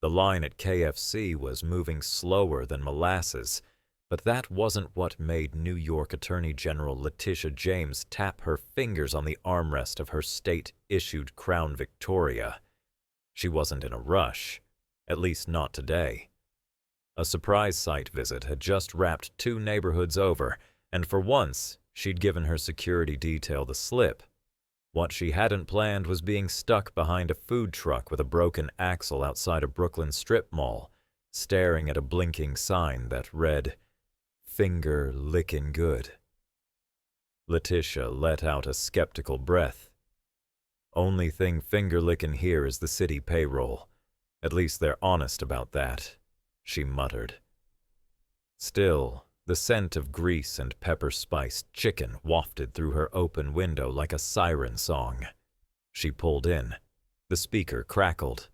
The line at KFC was moving slower than molasses, but that wasn't what made New York Attorney General Letitia James tap her fingers on the armrest of her state-issued Crown Victoria. She wasn't in a rush, at least not today. A surprise site visit had just wrapped 2 neighborhoods over, and for once, she'd given her security detail the slip. What she hadn't planned was being stuck behind a food truck with a broken axle outside a Brooklyn strip mall, staring at a blinking sign that read, "Finger lickin' good." Letitia let out a skeptical breath. "Only thing finger-lickin' here is the city payroll. At least they're honest about that," she muttered. Still, the scent of grease and pepper-spiced chicken wafted through her open window like a siren song. She pulled in. The speaker crackled.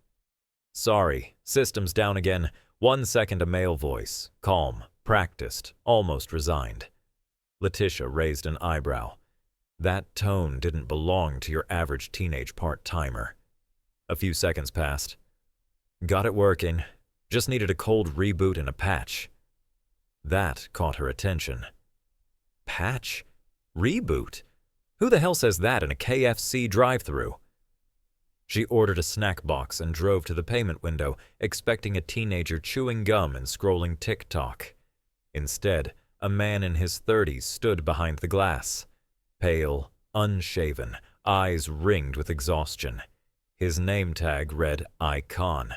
"Sorry, system's down again. 1 second," a male voice, calm, practiced, almost resigned. Letitia raised an eyebrow. That tone didn't belong to your average teenage part-timer. A few seconds passed. "Got it working. Just needed a cold reboot and a patch." That caught her attention. Patch? Reboot? Who the hell says that in a KFC drive-thru? She ordered a snack box and drove to the payment window, expecting a teenager chewing gum and scrolling TikTok. Instead, a man in his 30s stood behind the glass. Pale, unshaven, eyes ringed with exhaustion. His name tag read Icon.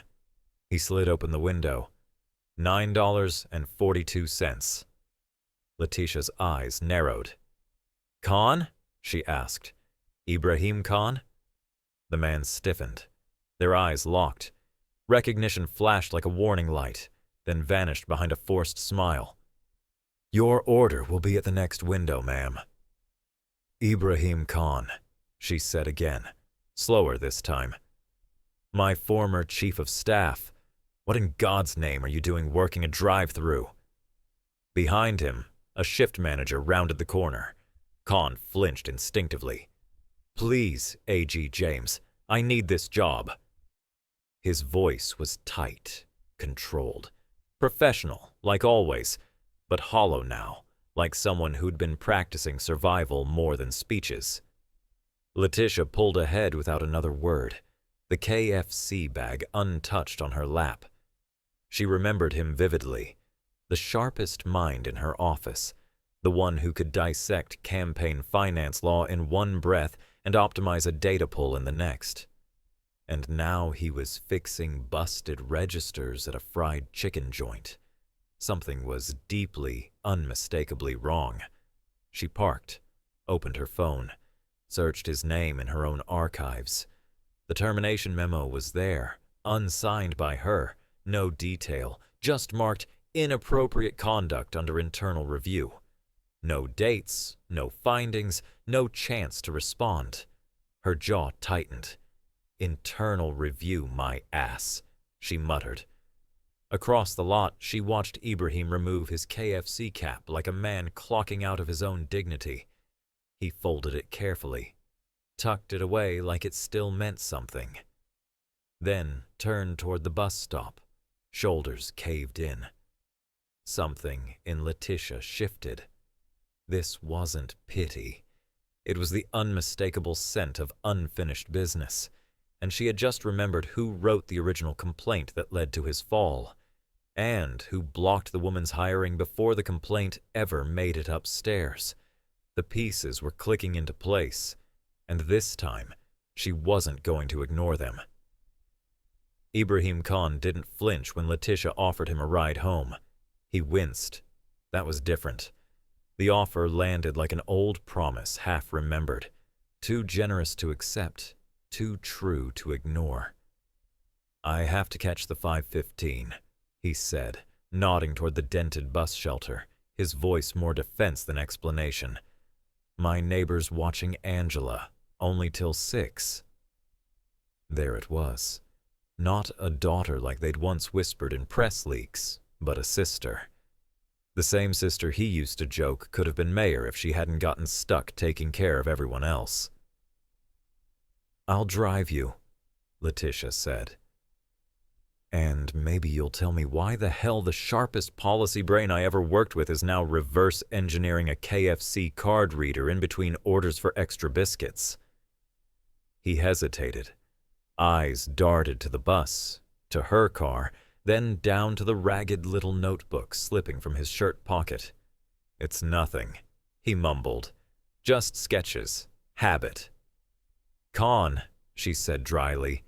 He slid open the window. $9.42. Letitia's eyes narrowed. "Khan?" she asked. "Ibrahim Khan?" The man stiffened. Their eyes locked. Recognition flashed like a warning light, then vanished behind a forced smile. "Your order will be at the next window, ma'am." "Ibrahim Khan," she said again, slower this time. "My former chief of staff. What in God's name are you doing working a drive-thru?" Behind him, a shift manager rounded the corner. Khan flinched instinctively. "Please, A.G. James, I need this job." His voice was tight, controlled, professional, like always, but hollow now, like someone who'd been practicing survival more than speeches. Letitia pulled ahead without another word, the KFC bag untouched on her lap. She remembered him vividly, the sharpest mind in her office, the one who could dissect campaign finance law in one breath and optimize a data pull in the next. And now he was fixing busted registers at a fried chicken joint. Something was deeply, unmistakably wrong. She parked, opened her phone, searched his name in her own archives. The termination memo was there, unsigned by her. No detail, just marked inappropriate conduct under internal review. No dates, no findings, no chance to respond. Her jaw tightened. "Internal review, my ass," she muttered. Across the lot, she watched Ibrahim remove his KFC cap like a man clocking out of his own dignity. He folded it carefully, tucked it away like it still meant something. Then turned toward the bus stop. Shoulders caved in. Something in Letitia shifted. This wasn't pity. It was the unmistakable scent of unfinished business, and she had just remembered who wrote the original complaint that led to his fall, and who blocked the woman's hiring before the complaint ever made it upstairs. The pieces were clicking into place, and this time, she wasn't going to ignore them. Ibrahim Khan didn't flinch when Letitia offered him a ride home. He winced. That was different. The offer landed like an old promise half remembered, too generous to accept, too true to ignore. "I have to catch the 5:15, he said, nodding toward the dented bus shelter, his voice more defense than explanation. "My neighbor's watching Angela, only till 6. There it was. Not a daughter like they'd once whispered in press leaks, but a sister. The same sister he used to joke could have been mayor if she hadn't gotten stuck taking care of everyone else. "I'll drive you," Letitia said. And maybe you'll tell me why the hell the sharpest policy brain I ever worked with is now reverse engineering a KFC card reader in between orders for extra biscuits. He hesitated. Eyes darted to the bus, to her car, then down to the ragged little notebook slipping from his shirt pocket. It's nothing, he mumbled. Just sketches. Habit. Con, she said dryly.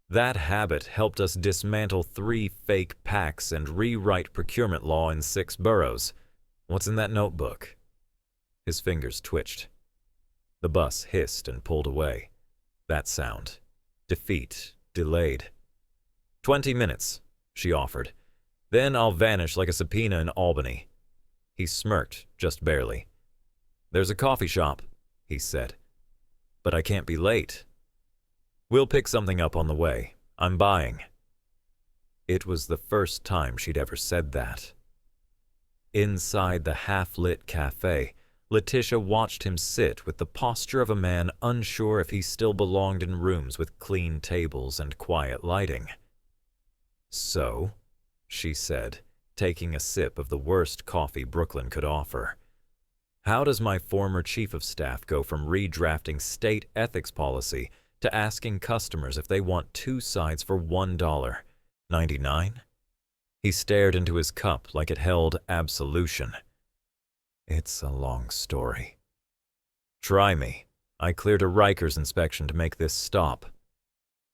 That habit helped us dismantle 3 fake PACs and rewrite procurement law in 6 boroughs. What's in that notebook? His fingers twitched. The bus hissed and pulled away. That sound. Defeat. Delayed. 20 minutes, she offered. Then I'll vanish like a subpoena in Albany. He smirked, just barely. There's a coffee shop, he said. But I can't be late. We'll pick something up on the way. I'm buying. It was the first time she'd ever said that. Inside the half-lit cafe, Letitia watched him sit with the posture of a man unsure if he still belonged in rooms with clean tables and quiet lighting. So, she said, taking a sip of the worst coffee Brooklyn could offer. How does my former chief of staff go from redrafting state ethics policy to asking customers if they want 2 sides for $1.99? He stared into his cup like it held absolution. It's a long story. Try me. I cleared a Rikers inspection to make this stop.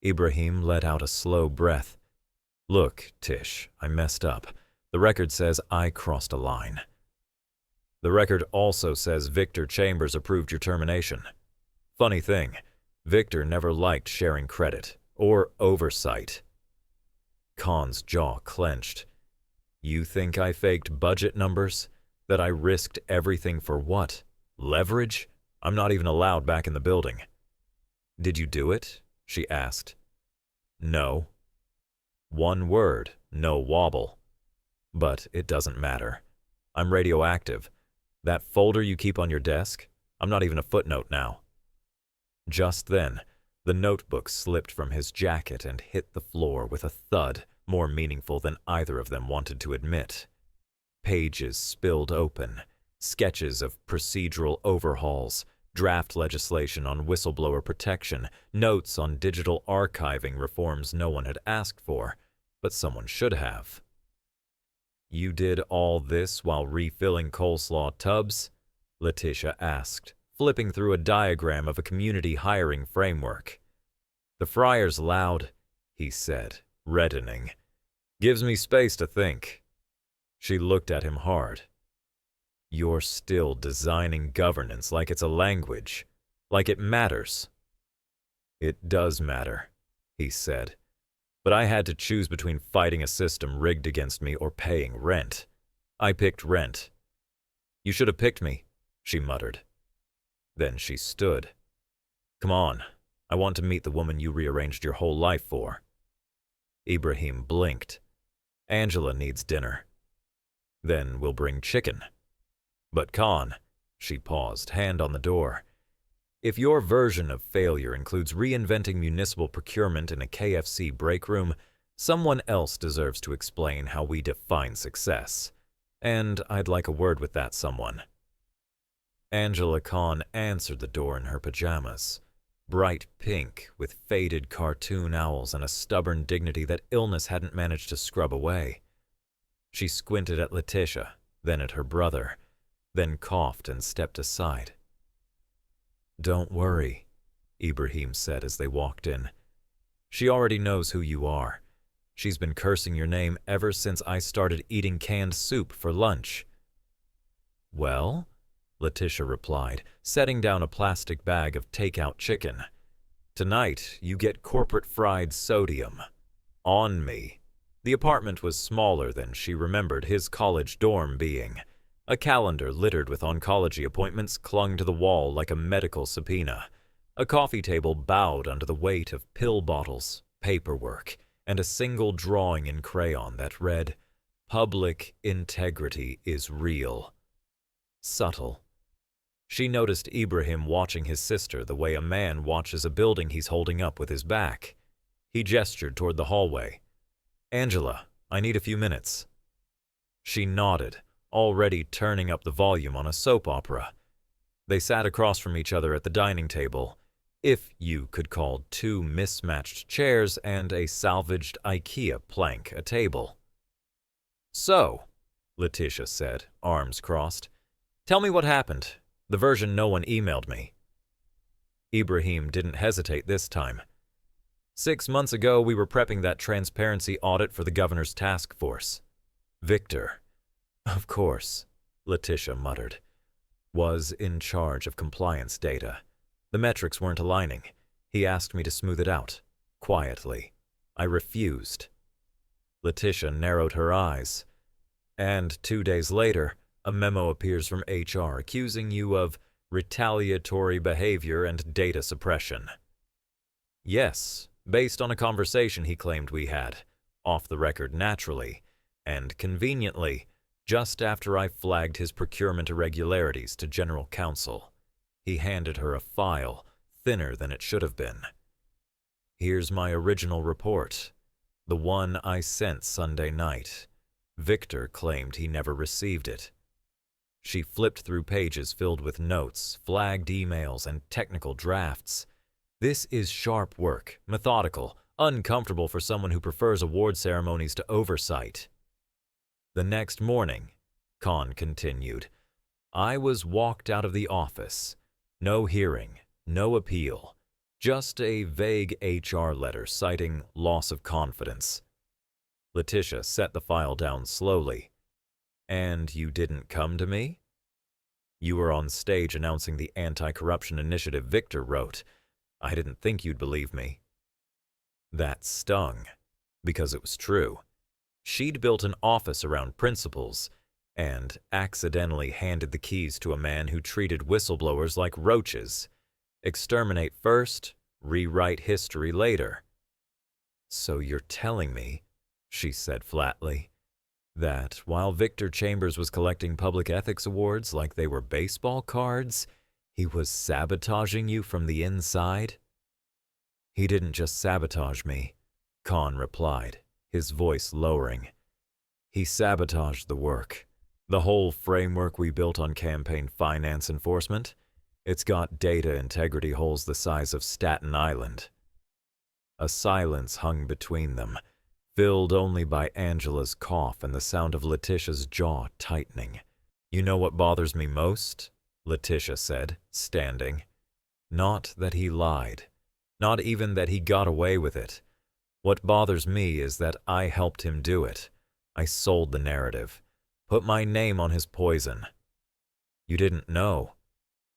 Ibrahim let out a slow breath. Look, Tish, I messed up. The record says I crossed a line. The record also says Victor Chambers approved your termination. Funny thing, Victor never liked sharing credit or oversight. Khan's jaw clenched. You think I faked budget numbers? That I risked everything for what? Leverage? I'm not even allowed back in the building. Did you do it? She asked. No. One word, no wobble. But it doesn't matter. I'm radioactive. That folder you keep on your desk? I'm not even a footnote now. Just then, the notebook slipped from his jacket and hit the floor with a thud more meaningful than either of them wanted to admit. Pages spilled open, sketches of procedural overhauls, draft legislation on whistleblower protection, notes on digital archiving reforms no one had asked for, but someone should have. You did all this while refilling coleslaw tubs? Letitia asked, flipping through a diagram of a community hiring framework. The fryer's loud, he said, reddening. Gives me space to think. She looked at him hard. You're still designing governance like it's a language, like it matters. It does matter, he said. But I had to choose between fighting a system rigged against me or paying rent. I picked rent. You should have picked me, she muttered. Then she stood. Come on, I want to meet the woman you rearranged your whole life for. Ibrahim blinked. Angela needs dinner. Then we'll bring chicken. But Khan, she paused, hand on the door. If your version of failure includes reinventing municipal procurement in a KFC break room, someone else deserves to explain how we define success. And I'd like a word with that someone. Angela Khan answered the door in her pajamas, bright pink with faded cartoon owls and a stubborn dignity that illness hadn't managed to scrub away. She squinted at Letitia, then at her brother, then coughed and stepped aside. Don't worry, Ibrahim said as they walked in. She already knows who you are. She's been cursing your name ever since I started eating canned soup for lunch. Well, Letitia replied, setting down a plastic bag of takeout chicken. Tonight, you get corporate fried sodium. On me. The apartment was smaller than she remembered his college dorm being. A calendar littered with oncology appointments clung to the wall like a medical subpoena. A coffee table bowed under the weight of pill bottles, paperwork, and a single drawing in crayon that read, Public integrity is real. Subtle. She noticed Ibrahim watching his sister the way a man watches a building he's holding up with his back. He gestured toward the hallway. Angela, I need a few minutes. She nodded, already turning up the volume on a soap opera. They sat across from each other at the dining table, if you could call two mismatched chairs and a salvaged IKEA plank a table. So, Letitia said, arms crossed, tell me what happened, the version no one emailed me. Ibrahim didn't hesitate this time. 6 months ago, we were prepping that transparency audit for the governor's task force. Victor, of course, Letitia muttered, was in charge of compliance data. The metrics weren't aligning. He asked me to smooth it out, quietly. I refused. Letitia narrowed her eyes. And 2 days later, a memo appears from HR accusing you of retaliatory behavior and data suppression. Yes, based on a conversation he claimed we had, off the record naturally, and conveniently, just after I flagged his procurement irregularities to General Counsel. He handed her a file, thinner than it should have been. Here's my original report, the one I sent Sunday night. Victor claimed he never received it. She flipped through pages filled with notes, flagged emails, and technical drafts. This is sharp work, methodical, uncomfortable for someone who prefers award ceremonies to oversight. The next morning, Khan continued, I was walked out of the office. No hearing, no appeal, just a vague HR letter citing loss of confidence. Letitia set the file down slowly. And you didn't come to me? You were on stage announcing the anti-corruption initiative Victor wrote. I didn't think you'd believe me. That stung, because it was true. She'd built an office around principles and accidentally handed the keys to a man who treated whistleblowers like roaches. Exterminate first, rewrite history later. So you're telling me, she said flatly, that while Victor Chambers was collecting public ethics awards like they were baseball cards, he was sabotaging you from the inside? He didn't just sabotage me, Khan replied, his voice lowering. He sabotaged the work. The whole framework we built on campaign finance enforcement. It's got data integrity holes the size of Staten Island. A silence hung between them, filled only by Angela's cough and the sound of Letitia's jaw tightening. You know what bothers me most? Letitia said, standing. Not that he lied. Not even that he got away with it. What bothers me is that I helped him do it. I sold the narrative. Put my name on his poison. You didn't know.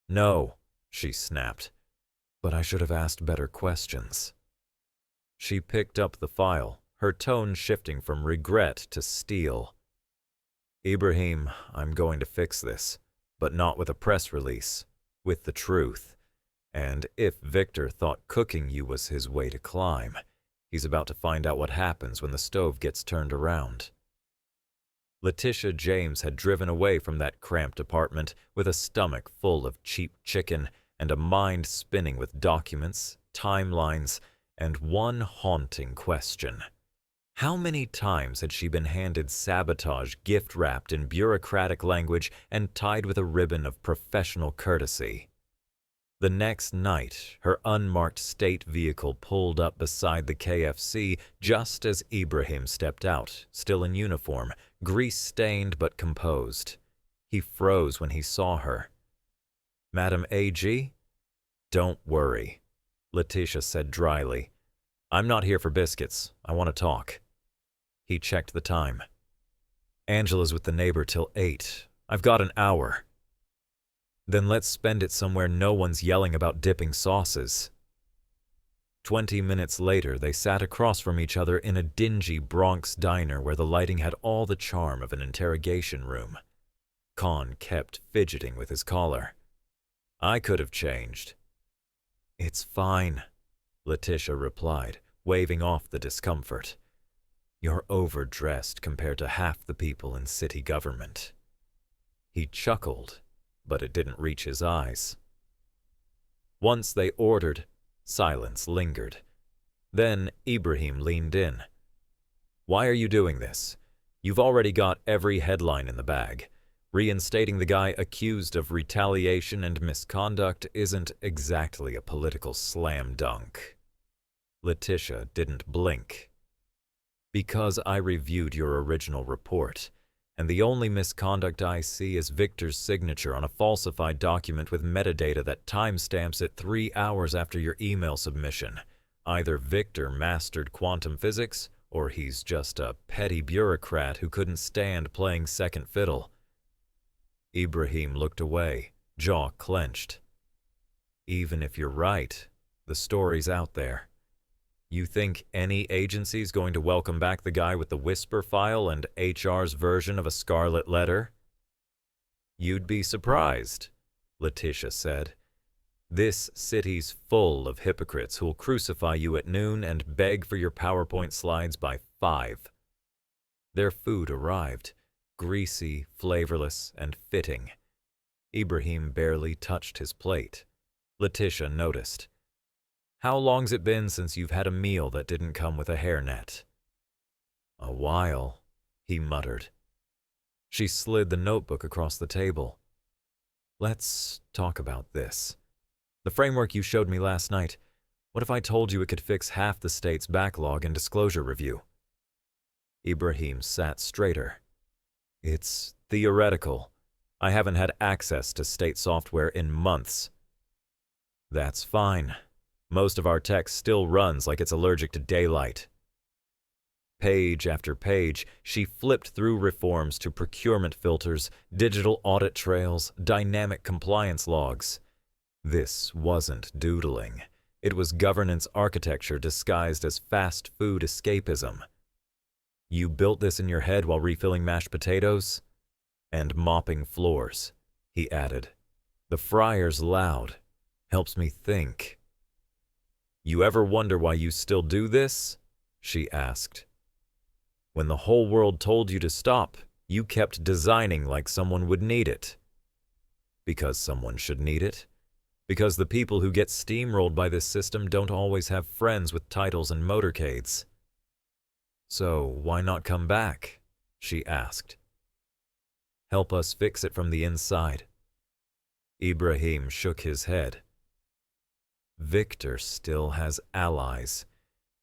No, she snapped. But I should have asked better questions. She picked up the file, her tone shifting from regret to steel. Ibrahim, I'm going to fix this, but not with a press release, with the truth. And if Victor thought cooking you was his way to climb, he's about to find out what happens when the stove gets turned around. Letitia James had driven away from that cramped apartment with a stomach full of cheap chicken and a mind spinning with documents, timelines, and one haunting question. How many times had she been handed sabotage gift-wrapped in bureaucratic language and tied with a ribbon of professional courtesy? The next night, her unmarked state vehicle pulled up beside the KFC just as Ibrahim stepped out, still in uniform, grease-stained but composed. He froze when he saw her. Madam A.G.? Don't worry, Letitia said dryly. I'm not here for biscuits. I want to talk. He checked the time. Angela's with the neighbor till 8. I've got an hour. Then let's spend it somewhere no one's yelling about dipping sauces. 20 minutes later, they sat across from each other in a dingy Bronx diner where the lighting had all the charm of an interrogation room. Khan kept fidgeting with his collar. I could have changed. It's fine, Letitia replied, waving off the discomfort. You're overdressed compared to half the people in city government. He chuckled, but it didn't reach his eyes. Once they ordered, silence lingered. Then Ibrahim leaned in. Why are you doing this? You've already got every headline in the bag. Reinstating the guy accused of retaliation and misconduct isn't exactly a political slam dunk. Letitia didn't blink. Because I reviewed your original report, and the only misconduct I see is Victor's signature on a falsified document with metadata that timestamps it 3 hours after your email submission. Either Victor mastered quantum physics, or he's just a petty bureaucrat who couldn't stand playing second fiddle. Ibrahim looked away, jaw clenched. Even if you're right, the story's out there. You think any agency's going to welcome back the guy with the whisper file and HR's version of a scarlet letter? You'd be surprised, Letitia said. This city's full of hypocrites who'll crucify you at noon and beg for your PowerPoint slides by 5. Their food arrived, greasy, flavorless, and fitting. Ibrahim barely touched his plate. Letitia noticed. How long's it been since you've had a meal that didn't come with a hairnet? A while, he muttered. She slid the notebook across the table. Let's talk about this. The framework you showed me last night, what if I told you it could fix half the state's backlog and disclosure review? Ibrahim sat straighter. It's theoretical. I haven't had access to state software in months. That's fine. Most of our tech still runs like it's allergic to daylight. Page after page, she flipped through reforms to procurement filters, digital audit trails, dynamic compliance logs. This wasn't doodling. It was governance architecture disguised as fast food escapism. You built this in your head while refilling mashed potatoes? And mopping floors, he added. The fryer's loud. Helps me think. You ever wonder why you still do this? She asked. When the whole world told you to stop, you kept designing like someone would need it. Because someone should need it. Because the people who get steamrolled by this system don't always have friends with titles and motorcades. So why not come back? She asked. Help us fix it from the inside. Ibrahim shook his head. Victor still has allies.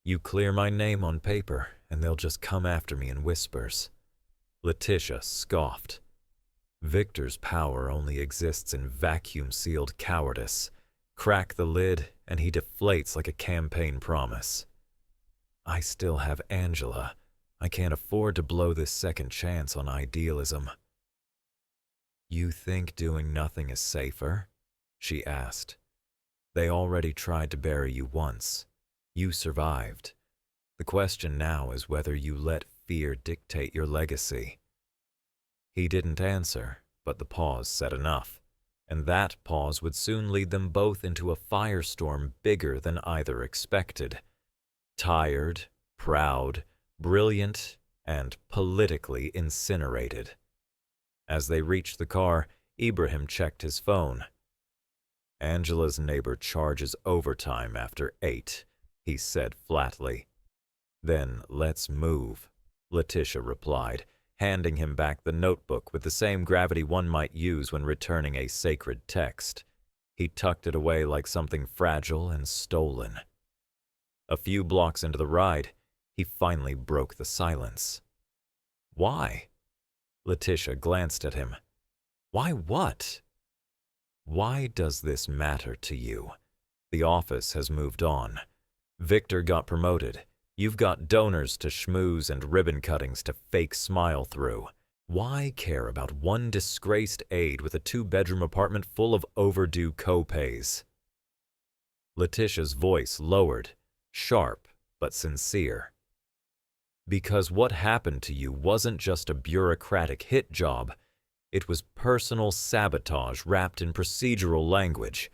You clear my name on paper, and they'll just come after me in whispers. Letitia scoffed. Victor's power only exists in vacuum-sealed cowardice. Crack the lid, and he deflates like a campaign promise. I still have Angela. I can't afford to blow this second chance on idealism. You think doing nothing is safer? She asked. They already tried to bury you once. You survived. The question now is whether you let fear dictate your legacy. He didn't answer, but the pause said enough, and that pause would soon lead them both into a firestorm bigger than either expected. Tired, proud, brilliant, and politically incinerated. As they reached the car, Ibrahim checked his phone. Angela's neighbor charges overtime after 8, he said flatly. Then let's move, Letitia replied, handing him back the notebook with the same gravity one might use when returning a sacred text. He tucked it away like something fragile and stolen. A few blocks into the ride, he finally broke the silence. Why? Letitia glanced at him. Why what? Why does this matter to you? The office has moved on. Victor got promoted. You've got donors to schmooze and ribbon cuttings to fake smile through. Why care about one disgraced aide with a 2-bedroom apartment full of overdue co-pays? Letitia's voice lowered, sharp but sincere. Because what happened to you wasn't just a bureaucratic hit job. It was personal sabotage wrapped in procedural language.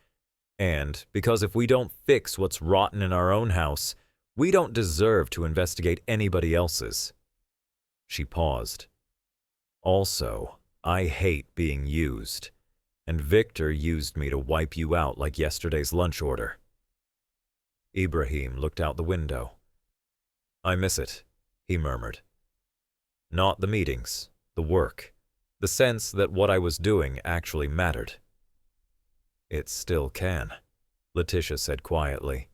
And because if we don't fix what's rotten in our own house, we don't deserve to investigate anybody else's. She paused. Also, I hate being used. And Victor used me to wipe you out like yesterday's lunch order. Ibrahim looked out the window. I miss it, he murmured. Not the meetings, the work, the sense that what I was doing actually mattered. It still can, Letitia said quietly.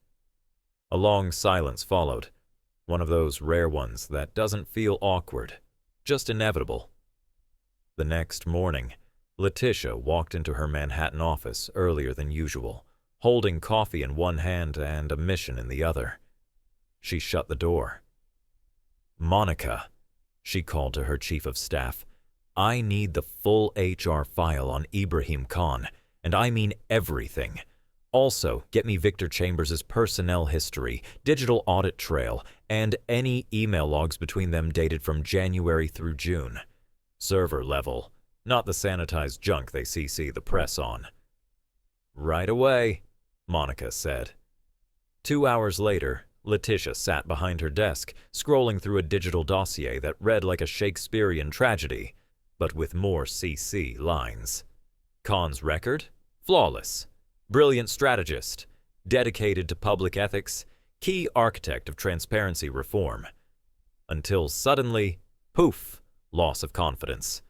A long silence followed, one of those rare ones that doesn't feel awkward, just inevitable. The next morning, Letitia walked into her Manhattan office earlier than usual, holding coffee in one hand and a mission in the other. She shut the door. Monica, she called to her chief of staff, I need the full HR file on Ibrahim Khan, and I mean everything. Also, get me Victor Chambers' personnel history, digital audit trail, and any email logs between them dated from January through June. Server level, not the sanitized junk they CC the press on. Right away, Monica said. 2 hours later, Letitia sat behind her desk, scrolling through a digital dossier that read like a Shakespearean tragedy, but with more CC lines. Khan's record? Flawless. Brilliant strategist, dedicated to public ethics, key architect of transparency reform. Until suddenly, poof, loss of confidence.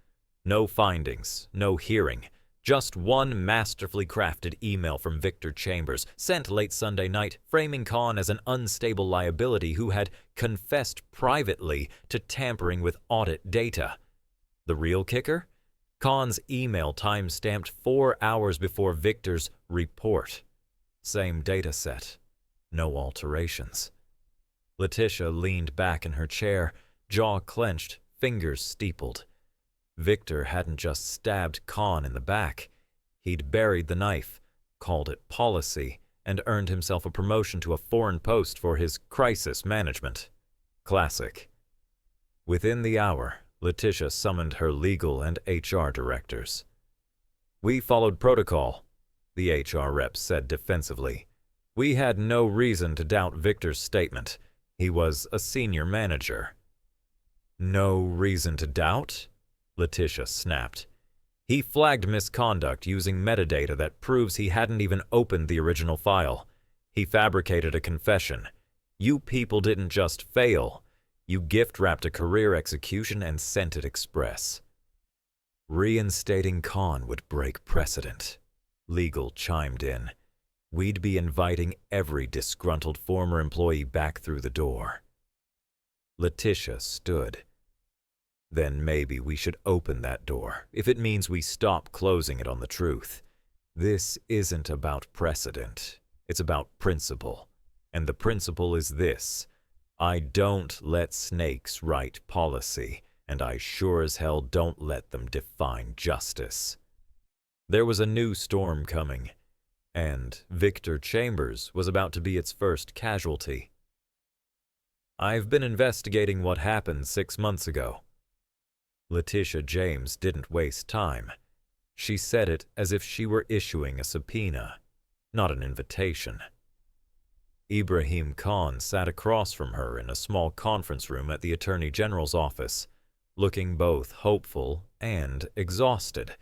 No findings, no hearing, just one masterfully crafted email from Victor Chambers, sent late Sunday night, framing Khan as an unstable liability who had confessed privately to tampering with audit data. The real kicker? Khan's email time-stamped 4 hours before Victor's report. Same data set. No alterations. Letitia leaned back in her chair, jaw clenched, fingers steepled. Victor hadn't just stabbed Khan in the back. He'd buried the knife, called it policy, and earned himself a promotion to a foreign post for his crisis management. Classic. Within the hour, Letitia summoned her legal and HR directors. We followed protocol, the HR rep said defensively. We had no reason to doubt Victor's statement. He was a senior manager. No reason to doubt? Letitia snapped. He flagged misconduct using metadata that proves he hadn't even opened the original file. He fabricated a confession. You people didn't just fail. You gift-wrapped a career execution and sent it express. Reinstating Khan would break precedent. Legal chimed in. We'd be inviting every disgruntled former employee back through the door. Letitia stood. Then maybe we should open that door, if it means we stop closing it on the truth. This isn't about precedent. It's about principle. And the principle is this. I don't let snakes write policy, and I sure as hell don't let them define justice. There was a new storm coming, and Victor Chambers was about to be its first casualty. I've been investigating what happened 6 months ago. Letitia James didn't waste time. She said it as if she were issuing a subpoena, not an invitation. Ibrahim Khan sat across from her in a small conference room at the Attorney General's office, looking both hopeful and exhausted,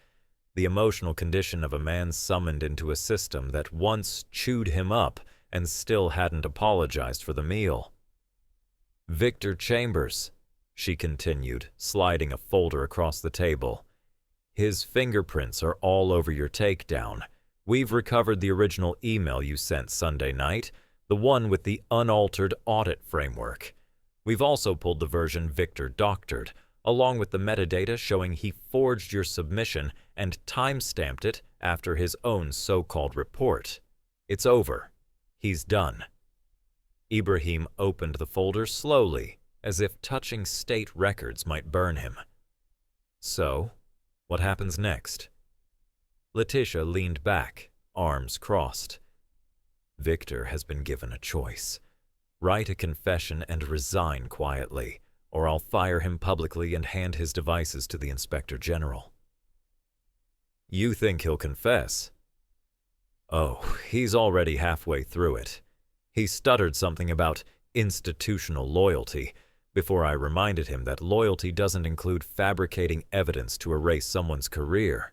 the emotional condition of a man summoned into a system that once chewed him up and still hadn't apologized for the meal. Victor Chambers, she continued, sliding a folder across the table. His fingerprints are all over your takedown. We've recovered the original email you sent Sunday night, the one with the unaltered audit framework. We've also pulled the version Victor doctored, along with the metadata showing he forged your submission and time-stamped it after his own so-called report. It's over. He's done. Ibrahim opened the folder slowly, as if touching state records might burn him. So, what happens next? Letitia leaned back, arms crossed. Victor has been given a choice. Write a confession and resign quietly, or I'll fire him publicly and hand his devices to the Inspector General. You think he'll confess? Oh, he's already halfway through it. He stuttered something about institutional loyalty before I reminded him that loyalty doesn't include fabricating evidence to erase someone's career.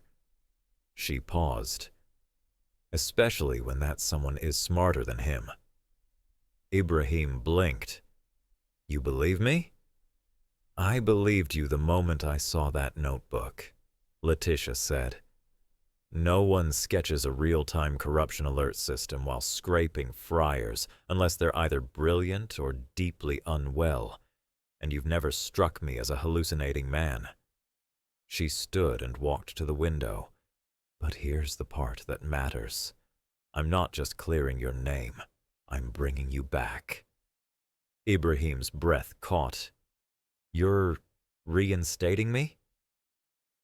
She paused. Especially when that someone is smarter than him. Ibrahim blinked. You believe me? I believed you the moment I saw that notebook, Letitia said. No one sketches a real-time corruption alert system while scraping friars unless they're either brilliant or deeply unwell, and you've never struck me as a hallucinating man. She stood and walked to the window. But here's the part that matters. I'm not just clearing your name. I'm bringing you back. Ibrahim's breath caught. You're reinstating me?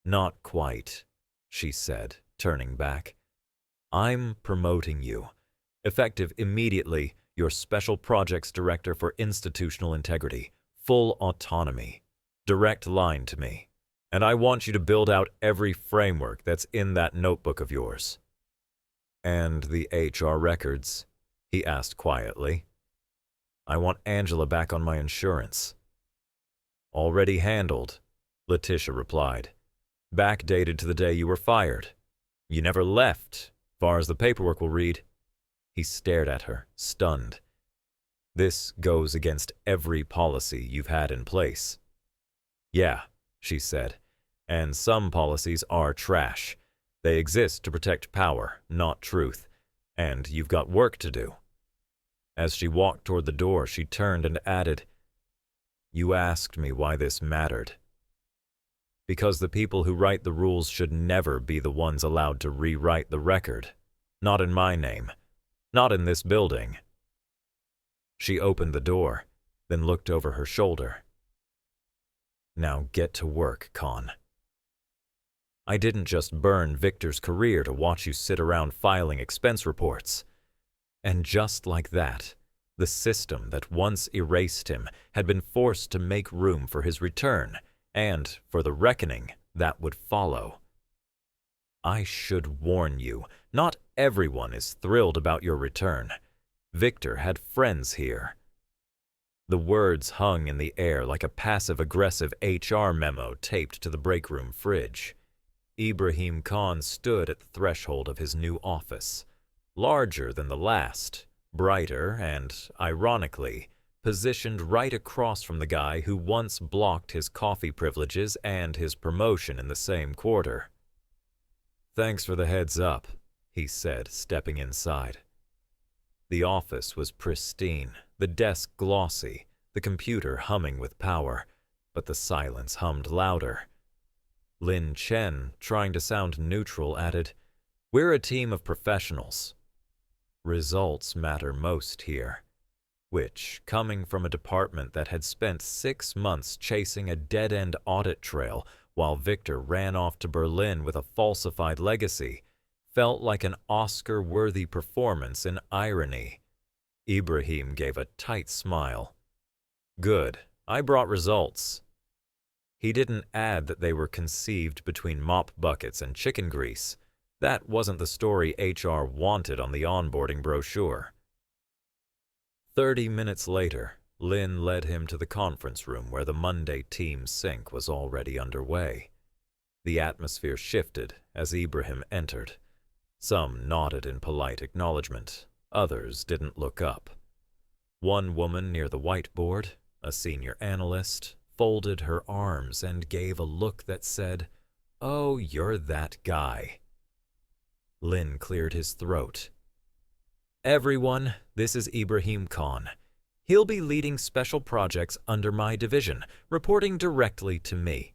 Not quite, she said, turning back. I'm promoting you. Effective immediately, your Special Projects Director for Institutional Integrity. Full autonomy. Direct line to me. And I want you to build out every framework that's in that notebook of yours. And the HR records? He asked quietly. I want Angela back on my insurance. Already handled, Letitia replied. Backdated to the day you were fired. You never left, far as the paperwork will read. He stared at her, stunned. This goes against every policy you've had in place. Yeah, she said, and some policies are trash. They exist to protect power, not truth, and you've got work to do. As she walked toward the door, she turned and added, You asked me why this mattered. Because the people who write the rules should never be the ones allowed to rewrite the record. Not in my name. Not in this building. She opened the door, then looked over her shoulder. Now get to work, Con. I didn't just burn Victor's career to watch you sit around filing expense reports. And just like that, the system that once erased him had been forced to make room for his return, and for the reckoning that would follow. I should warn you, not everyone is thrilled about your return. Victor had friends here. The words hung in the air like a passive-aggressive HR memo taped to the break room fridge. Ibrahim Khan stood at the threshold of his new office, larger than the last, brighter and, ironically, positioned right across from the guy who once blocked his coffee privileges and his promotion in the same quarter. Thanks for the heads up, he said, stepping inside. The office was pristine, the desk glossy, the computer humming with power, but the silence hummed louder. Lin Chen, trying to sound neutral, added, We're a team of professionals. Results matter most here. Which, coming from a department that had spent 6 months chasing a dead-end audit trail while Victor ran off to Berlin with a falsified legacy, felt like an Oscar-worthy performance in irony. Ibrahim gave a tight smile. Good, I brought results. He didn't add that they were conceived between mop buckets and chicken grease. That wasn't the story HR wanted on the onboarding brochure. 30 minutes later, Lin led him to the conference room where the Monday team sync was already underway. The atmosphere shifted as Ibrahim entered. Some nodded in polite acknowledgement, others didn't look up. One woman near the whiteboard, a senior analyst, folded her arms and gave a look that said, "Oh, you're that guy." Lin cleared his throat. Everyone, this is Ibrahim Khan. He'll be leading special projects under my division, reporting directly to me.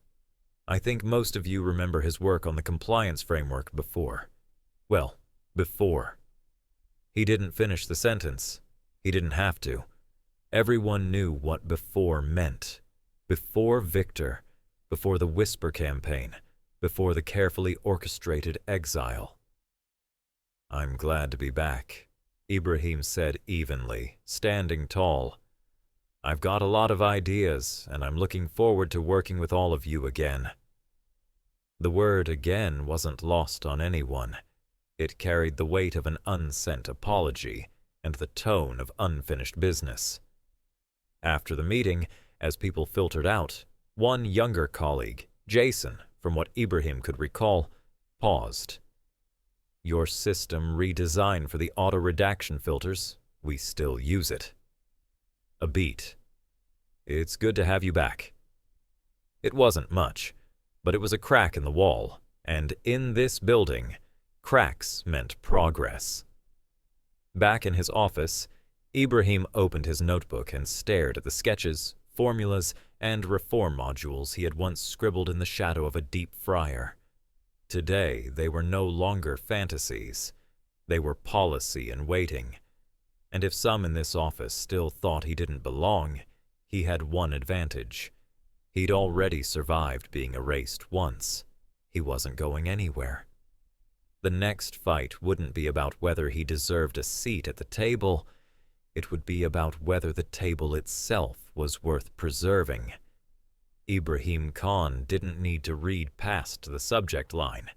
I think most of you remember his work on the compliance framework before. Well, before. He didn't finish the sentence. He didn't have to. Everyone knew what before meant. Before Victor, before the Whisper campaign, before the carefully orchestrated exile. I'm glad to be back, Ibrahim said evenly, standing tall. I've got a lot of ideas, and I'm looking forward to working with all of you again. The word again wasn't lost on anyone. It carried the weight of an unsent apology and the tone of unfinished business. After the meeting, as people filtered out, one younger colleague, Jason, from what Ibrahim could recall, paused. Your system redesigned for the auto-redaction filters. We still use it. A beat. It's good to have you back. It wasn't much, but it was a crack in the wall, and in this building, cracks meant progress. Back in his office, Ibrahim opened his notebook and stared at the sketches, formulas, and reform modules he had once scribbled in the shadow of a deep fryer. Today, they were no longer fantasies. They were policy in waiting. And if some in this office still thought he didn't belong, he had one advantage. He'd already survived being erased once. He wasn't going anywhere. The next fight wouldn't be about whether he deserved a seat at the table. It would be about whether the table itself was worth preserving. Ibrahim Khan didn't need to read past the subject line.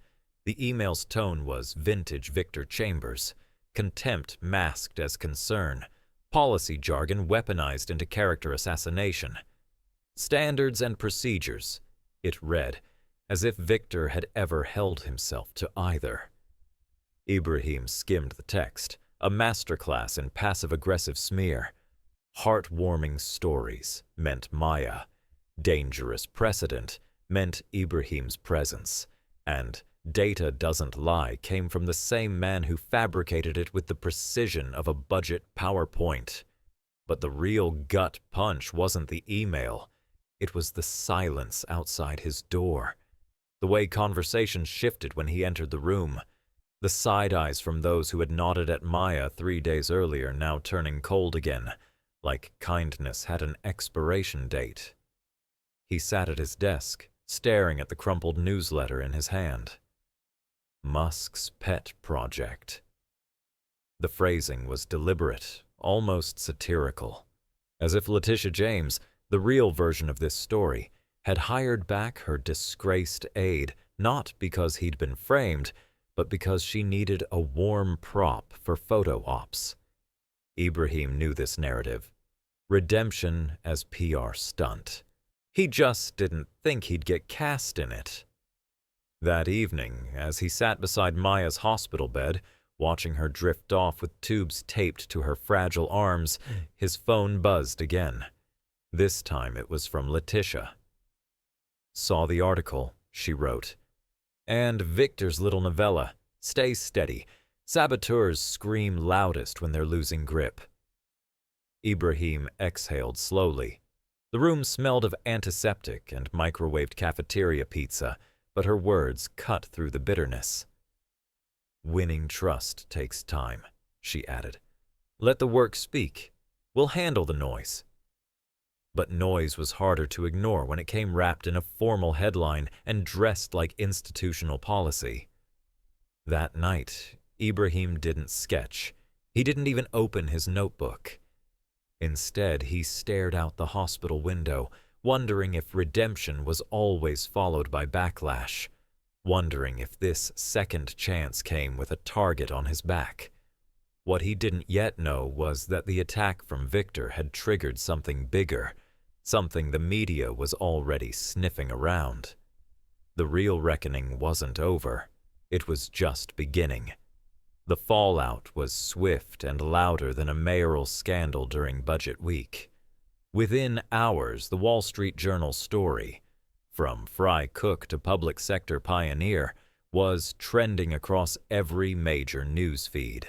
The email's tone was vintage Victor Chambers, contempt masked as concern, policy jargon weaponized into character assassination. Standards and procedures, it read, as if Victor had ever held himself to either. Ibrahim skimmed the text, a masterclass in passive-aggressive smear. Heartwarming stories meant Maya. Dangerous precedent meant Ibrahim's presence. And data doesn't lie came from the same man who fabricated it with the precision of a budget PowerPoint. But the real gut punch wasn't the email. It was the silence outside his door. The way conversation shifted when he entered the room. The side eyes from those who had nodded at Maya 3 days earlier now turning cold again, like kindness had an expiration date. He sat at his desk, staring at the crumpled newsletter in his hand. Musk's pet project. The phrasing was deliberate, almost satirical, as if Letitia James, the real version of this story, had hired back her disgraced aide not because he'd been framed, but because she needed a warm prop for photo ops. Ibrahim knew this narrative. Redemption as PR stunt. He just didn't think he'd get cast in it. That evening, as he sat beside Maya's hospital bed, watching her drift off with tubes taped to her fragile arms, his phone buzzed again. This time it was from Letitia. Saw the article, she wrote. And Victor's little novella, Stay Steady. Saboteurs scream loudest when they're losing grip. Ibrahim exhaled slowly. The room smelled of antiseptic and microwaved cafeteria pizza, but her words cut through the bitterness. Winning trust takes time, she added. Let the work speak. We'll handle the noise. But noise was harder to ignore when it came wrapped in a formal headline and dressed like institutional policy. That night, Ibrahim didn't sketch. He didn't even open his notebook. Instead, he stared out the hospital window, wondering if redemption was always followed by backlash, wondering if this second chance came with a target on his back. What he didn't yet know was that the attack from Victor had triggered something bigger, something the media was already sniffing around. The real reckoning wasn't over. It was just beginning. The fallout was swift and louder than a mayoral scandal during budget week. Within hours, the Wall Street Journal story, from fry cook to public sector pioneer, was trending across every major news feed.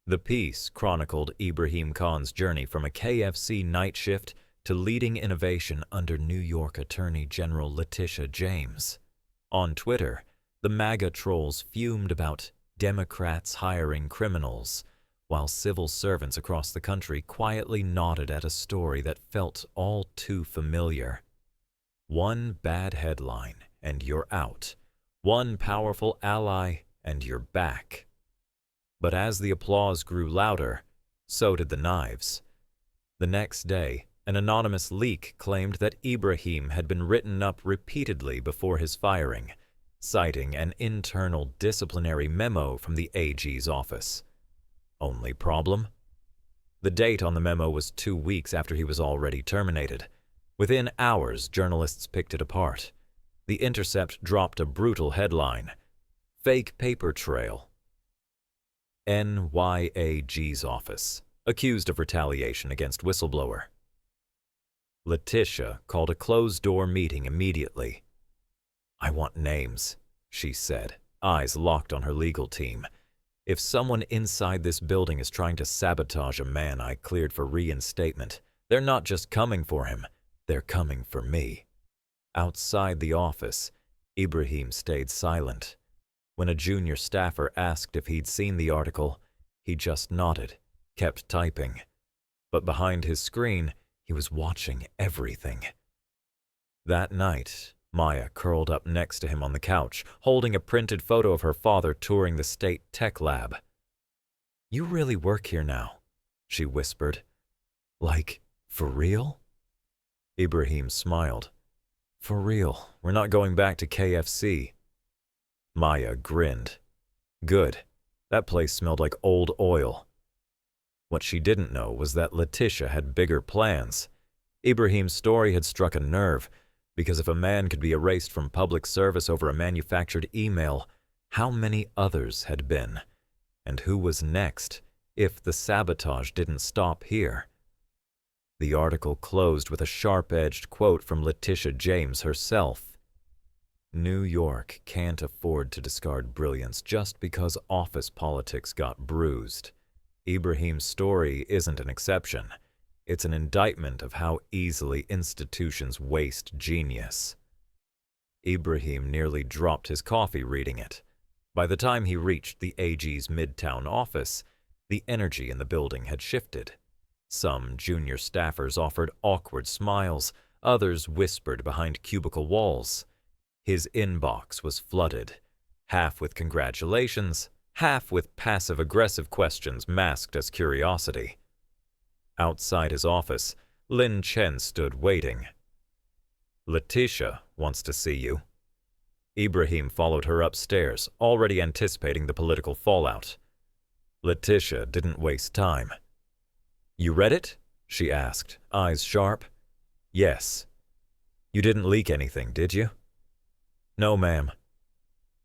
The piece chronicled Ibrahim Khan's journey from a KFC night shift to leading innovation under New York Attorney General Letitia James. On Twitter, the MAGA trolls fumed about Democrats hiring criminals, while civil servants across the country quietly nodded at a story that felt all too familiar. One bad headline, and you're out. One powerful ally, and you're back. But as the applause grew louder, so did the knives. The next day, an anonymous leak claimed that Ibrahim had been written up repeatedly before his firing, citing an internal disciplinary memo from the AG's office. Only problem? The date on the memo was 2 weeks after he was already terminated. Within hours, journalists picked it apart. The Intercept dropped a brutal headline: Fake paper trail. NYAG's office, accused of retaliation against whistleblower. Letitia called a closed-door meeting immediately. "I want names," she said, eyes locked on her legal team. "If someone inside this building is trying to sabotage a man I cleared for reinstatement, they're not just coming for him, they're coming for me." Outside the office, Ibrahim stayed silent. When a junior staffer asked if he'd seen the article, he just nodded, kept typing. But behind his screen, he was watching everything. That night, Maya curled up next to him on the couch, holding a printed photo of her father touring the state tech lab. "You really work here now," she whispered. "Like, for real?" Ibrahim smiled. "For real. We're not going back to KFC." Maya grinned. "Good. That place smelled like old oil." What she didn't know was that Letitia had bigger plans. Ibrahim's story had struck a nerve, because if a man could be erased from public service over a manufactured email, how many others had been? And who was next, if the sabotage didn't stop here? The article closed with a sharp-edged quote from Letitia James herself. "New York can't afford to discard brilliance just because office politics got bruised. Ibrahim's story isn't an exception. It's an indictment of how easily institutions waste genius." Ibrahim nearly dropped his coffee reading it. By the time he reached the AG's Midtown office, the energy in the building had shifted. Some junior staffers offered awkward smiles, others whispered behind cubicle walls. His inbox was flooded, half with congratulations, half with passive-aggressive questions masked as curiosity. Outside his office, Lin Chen stood waiting. "Letitia wants to see you." Ibrahim followed her upstairs, already anticipating the political fallout. Letitia didn't waste time. "You read it?" she asked, eyes sharp. "Yes." "You didn't leak anything, did you?" "No, ma'am."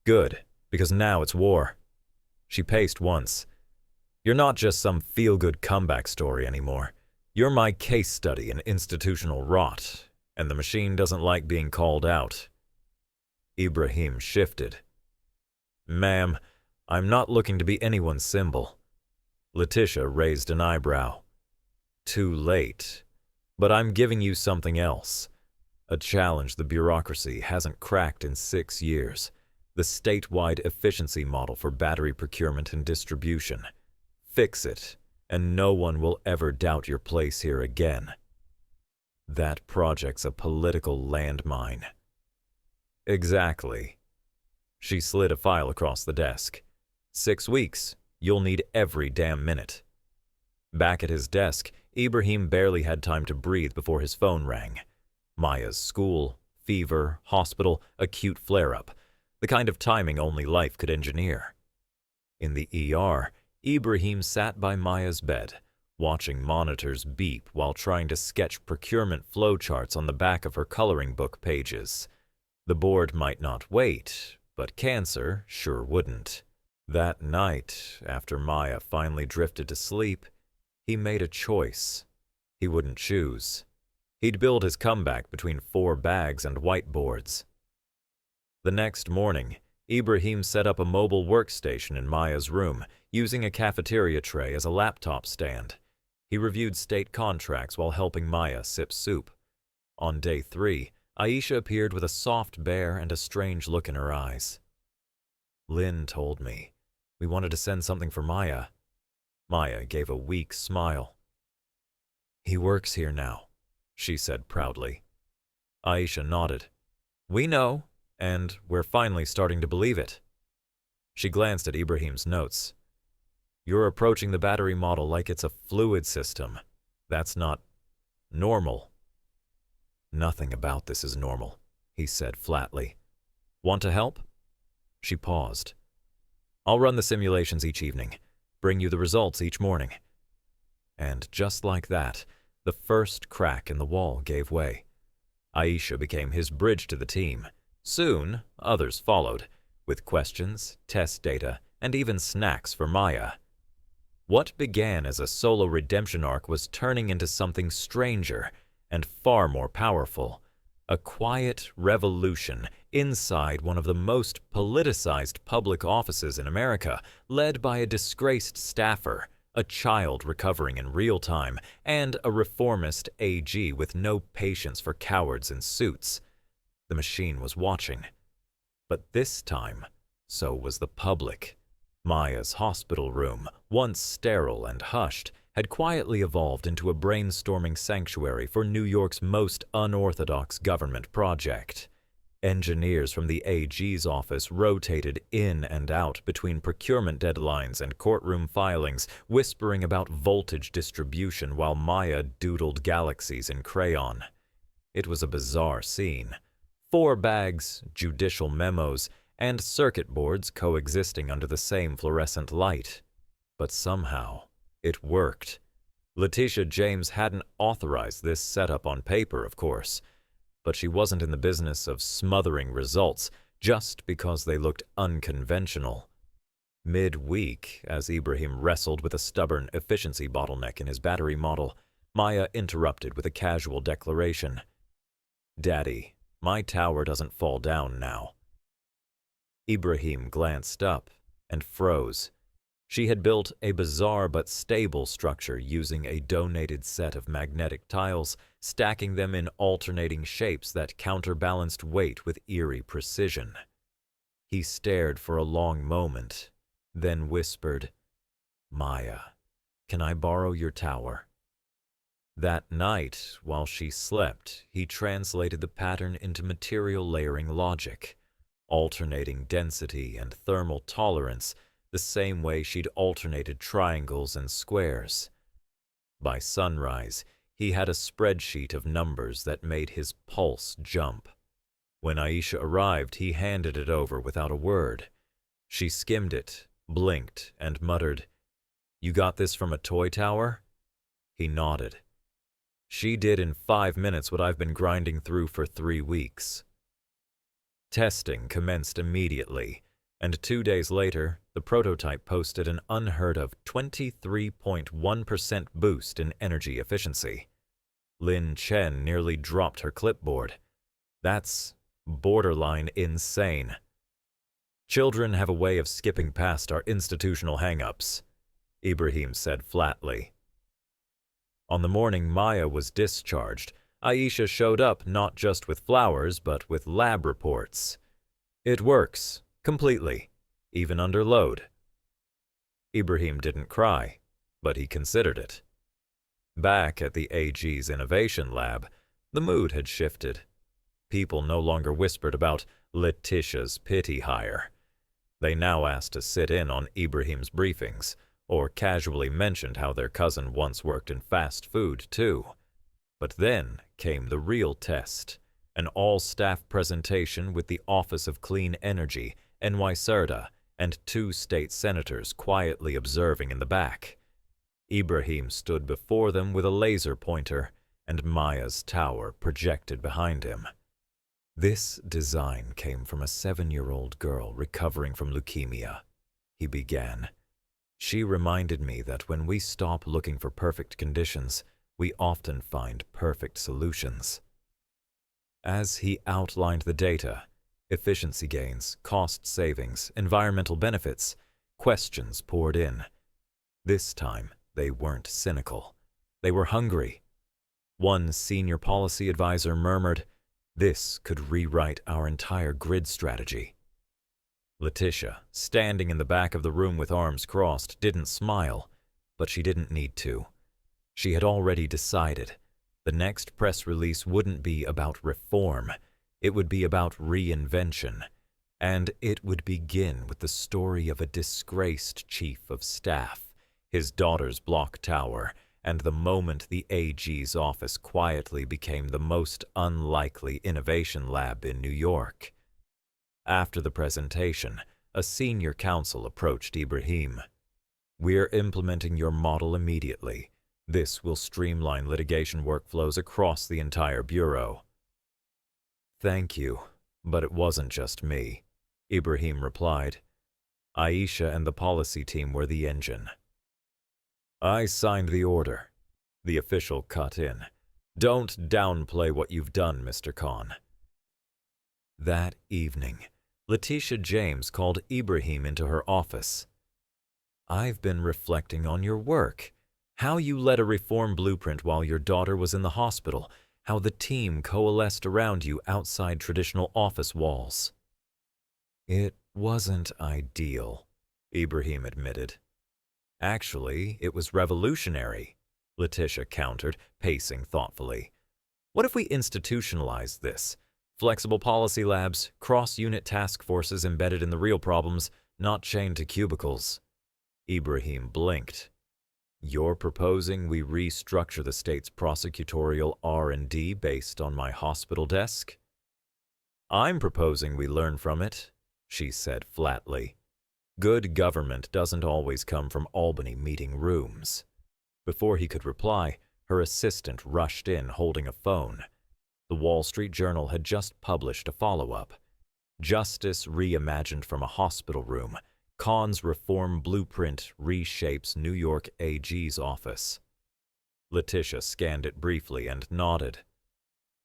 "Good, because now it's war." She paced once. "You're not just some feel-good comeback story anymore. You're my case study in institutional rot, and the machine doesn't like being called out." Ibrahim shifted. "Ma'am, I'm not looking to be anyone's symbol." Letitia raised an eyebrow. "Too late. But I'm giving you something else. A challenge the bureaucracy hasn't cracked in 6 years. The statewide efficiency model for battery procurement and distribution. Fix it, and no one will ever doubt your place here again." "That project's a political landmine." "Exactly." She slid a file across the desk. 6 weeks. You'll need every damn minute." Back at his desk, Ibrahim barely had time to breathe before his phone rang. Maya's school, fever, hospital, acute flare-up. The kind of timing only life could engineer. In the ER, Ibrahim sat by Maya's bed, watching monitors beep while trying to sketch procurement flowcharts on the back of her coloring book pages. The board might not wait, but cancer sure wouldn't. That night, after Maya finally drifted to sleep, he made a choice. He wouldn't choose. He'd build his comeback between 4 bags and whiteboards. The next morning, Ibrahim set up a mobile workstation in Maya's room, using a cafeteria tray as a laptop stand. He reviewed state contracts while helping Maya sip soup. On day 3, Aisha appeared with a soft bear and a strange look in her eyes. "Lynn told me. We wanted to send something for Maya." Maya gave a weak smile. "He works here now," she said proudly. Aisha nodded. "We know, and we're finally starting to believe it." She glanced at Ibrahim's notes. "You're approaching the battery model like it's a fluid system. That's not normal." "Nothing about this is normal," he said flatly. "Want to help?" She paused. "I'll run the simulations each evening, bring you the results each morning." And just like that, the first crack in the wall gave way. Aisha became his bridge to the team. Soon, others followed, with questions, test data, and even snacks for Maya. What began as a solo redemption arc was turning into something stranger, and far more powerful. A quiet revolution inside one of the most politicized public offices in America, led by a disgraced staffer, a child recovering in real time, and a reformist AG with no patience for cowards in suits. The machine was watching. But this time, so was the public. Maya's hospital room, once sterile and hushed, had quietly evolved into a brainstorming sanctuary for New York's most unorthodox government project. Engineers from the AG's office rotated in and out between procurement deadlines and courtroom filings, whispering about voltage distribution while Maya doodled galaxies in crayon. It was a bizarre scene. 4 bags, judicial memos, and circuit boards coexisting under the same fluorescent light. But somehow, it worked. Letitia James hadn't authorized this setup on paper, of course, but she wasn't in the business of smothering results just because they looked unconventional. Mid-week, as Ibrahim wrestled with a stubborn efficiency bottleneck in his battery model, Maya interrupted with a casual declaration. "Daddy, my tower doesn't fall down now." Ibrahim glanced up and froze. She had built a bizarre but stable structure using a donated set of magnetic tiles, stacking them in alternating shapes that counterbalanced weight with eerie precision. He stared for a long moment, then whispered, "Maya, can I borrow your tower?" That night, while she slept, he translated the pattern into material layering logic, alternating density and thermal tolerance the same way she'd alternated triangles and squares. By sunrise, he had a spreadsheet of numbers that made his pulse jump. When Aisha arrived, he handed it over without a word. She skimmed it, blinked, and muttered, "You got this from a toy tower?" He nodded. "She did in 5 minutes what I've been grinding through for 3 weeks. Testing commenced immediately, and 2 days later, the prototype posted an unheard-of 23.1% boost in energy efficiency. Lin Chen nearly dropped her clipboard. That's borderline insane. Children have a way of skipping past our institutional hang-ups, Ibrahim said flatly. On the morning Maya was discharged, Aisha showed up not just with flowers, but with lab reports. "It works, completely, even under load." Ibrahim didn't cry, but he considered it. Back at the AG's innovation lab, the mood had shifted. People no longer whispered about Letitia's pity hire. They now asked to sit in on Ibrahim's briefings, or casually mentioned how their cousin once worked in fast food, too. But then came the real test, an all-staff presentation with the Office of Clean Energy, NYSERDA, and 2 state senators quietly observing in the back. Ibrahim stood before them with a laser pointer, and Maya's tower projected behind him. "This design came from a 7-year-old girl recovering from leukemia," he began. "She reminded me that when we stop looking for perfect conditions, we often find perfect solutions." As he outlined the data, efficiency gains, cost savings, environmental benefits, questions poured in. This time, they weren't cynical. They were hungry. One senior policy advisor murmured, "This could rewrite our entire grid strategy." Letitia, standing in the back of the room with arms crossed, didn't smile, but she didn't need to. She had already decided. The next press release wouldn't be about reform. It would be about reinvention. And it would begin with the story of a disgraced chief of staff, his daughter's block tower, and the moment the AG's office quietly became the most unlikely innovation lab in New York. After the presentation, a senior counsel approached Ibrahim. "We're implementing your model immediately. This will streamline litigation workflows across the entire bureau." "Thank you, but it wasn't just me," Ibrahim replied. "Aisha and the policy team were the engine." "I signed the order," the official cut in. Don't downplay what you've done, Mr. Khan. That evening, Letitia James called Ibrahim into her office. I've been reflecting on your work, how you led a reform blueprint while your daughter was in the hospital, how the team coalesced around you outside traditional office walls. It wasn't ideal, Ibrahim admitted. Actually, it was revolutionary, Letitia countered, pacing thoughtfully. What if we institutionalized this? Flexible policy labs, cross-unit task forces embedded in the real problems, not chained to cubicles. Ibrahim blinked. You're proposing we restructure the state's prosecutorial R&D based on my hospital desk? I'm proposing we learn from it, she said flatly. Good government doesn't always come from Albany meeting rooms. Before he could reply, her assistant rushed in holding a phone. The Wall Street Journal had just published a follow-up. Justice reimagined from a hospital room. Khan's reform blueprint reshapes New York AG's office. Letitia scanned it briefly and nodded.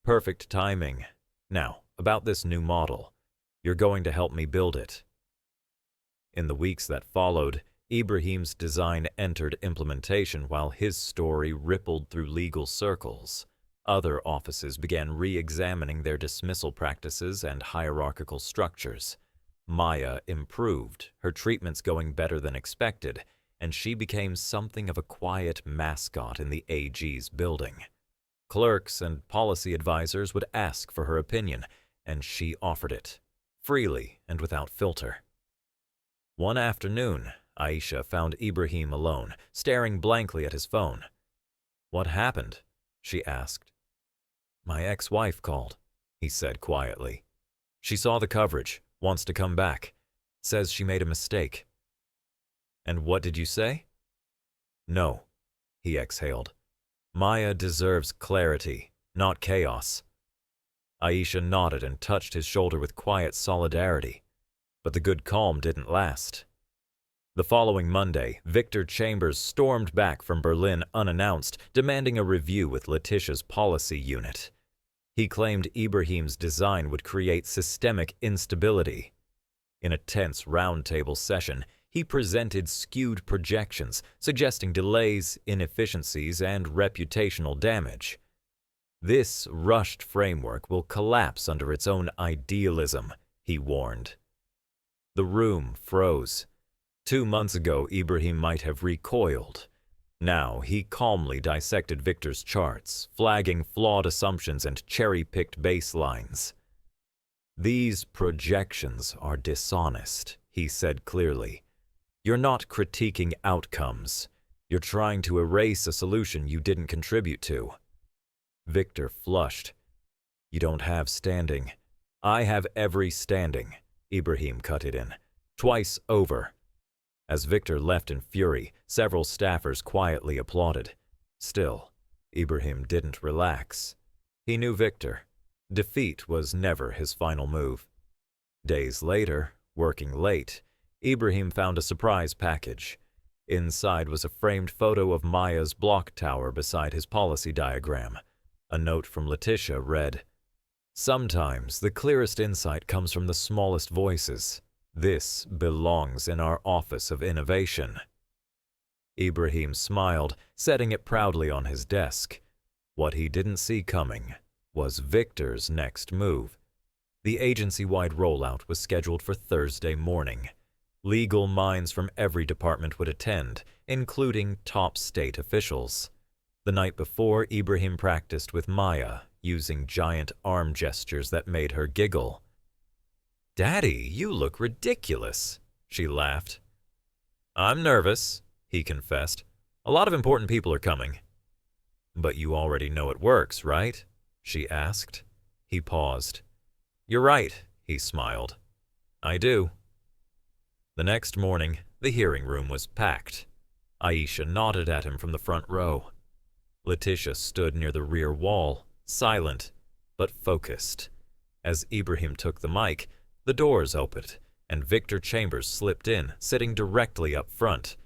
Perfect timing. Now, about this new model. You're going to help me build it. In the weeks that followed, Ibrahim's design entered implementation while his story rippled through legal circles. Other offices began re-examining their dismissal practices and hierarchical structures. Maya improved, her treatments going better than expected, and she became something of a quiet mascot in the AG's building. Clerks and policy advisors would ask for her opinion, and she offered it, freely and without filter. One afternoon, Aisha found Ibrahim alone, staring blankly at his phone. "What happened?" she asked. "My ex-wife called," he said quietly. "She saw the coverage, wants to come back, says she made a mistake." "And what did you say?" "No," he exhaled. "Maya deserves clarity, not chaos." Aisha nodded and touched his shoulder with quiet solidarity. But the good calm didn't last. The following Monday, Victor Chambers stormed back from Berlin unannounced, demanding a review with Letitia's policy unit. He claimed Ibrahim's design would create systemic instability. In a tense roundtable session, he presented skewed projections, suggesting delays, inefficiencies, and reputational damage. This rushed framework will collapse under its own idealism, he warned. The room froze. 2 months ago, Ibrahim might have recoiled. Now he calmly dissected Victor's charts, flagging flawed assumptions and cherry-picked baselines. "These projections are dishonest," he said clearly. "You're not critiquing outcomes. You're trying to erase a solution you didn't contribute to." Victor flushed. "You don't have standing." "I have every standing," Ibrahim cut it in. "Twice over." As Victor left in fury, several staffers quietly applauded. Still, Ibrahim didn't relax. He knew Victor. Defeat was never his final move. Days later, working late, Ibrahim found a surprise package. Inside was a framed photo of Maya's block tower beside his policy diagram. A note from Letitia read, "Sometimes the clearest insight comes from the smallest voices. This belongs in our Office of Innovation." Ibrahim smiled, setting it proudly on his desk. What he didn't see coming was Victor's next move. The agency-wide rollout was scheduled for Thursday morning. Legal minds from every department would attend, including top state officials. The night before, Ibrahim practiced with Maya, using giant arm gestures that made her giggle. "Daddy, you look ridiculous," she laughed. "I'm nervous," he confessed. "A lot of important people are coming." "But you already know it works, right?" she asked. He paused. "You're right," he smiled. "I do." The next morning, the hearing room was packed. Aisha nodded at him from the front row. Letitia stood near the rear wall, silent but focused. As Ibrahim took the mic, the doors opened, and Victor Chambers slipped in, sitting directly up front.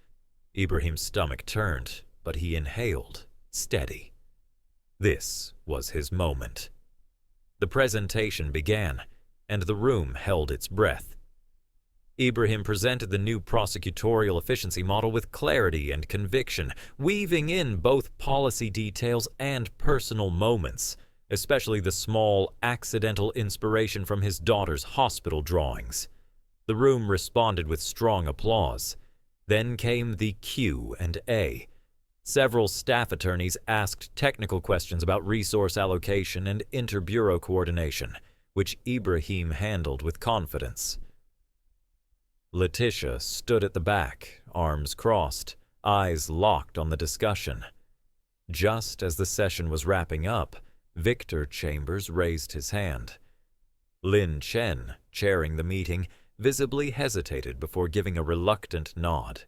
Ibrahim's stomach turned, but he inhaled, steady. This was his moment. The presentation began, and the room held its breath. Ibrahim presented the new prosecutorial efficiency model with clarity and conviction, weaving in both policy details and personal moments, especially the small, accidental inspiration from his daughter's hospital drawings. The room responded with strong applause. Then came the Q&A. Several staff attorneys asked technical questions about resource allocation and inter-bureau coordination, which Ibrahim handled with confidence. Letitia stood at the back, arms crossed, eyes locked on the discussion. Just as the session was wrapping up, Victor Chambers raised his hand. Lin Chen, chairing the meeting, visibly hesitated before giving a reluctant nod.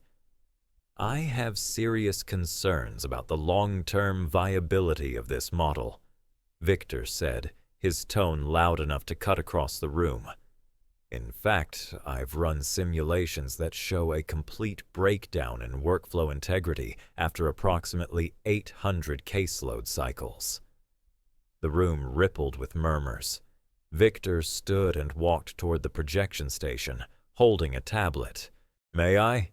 I have serious concerns about the long-term viability of this model, Victor said, his tone loud enough to cut across the room. In fact, I've run simulations that show a complete breakdown in workflow integrity after approximately 800 caseload cycles. The room rippled with murmurs. Victor stood and walked toward the projection station, holding a tablet. May I?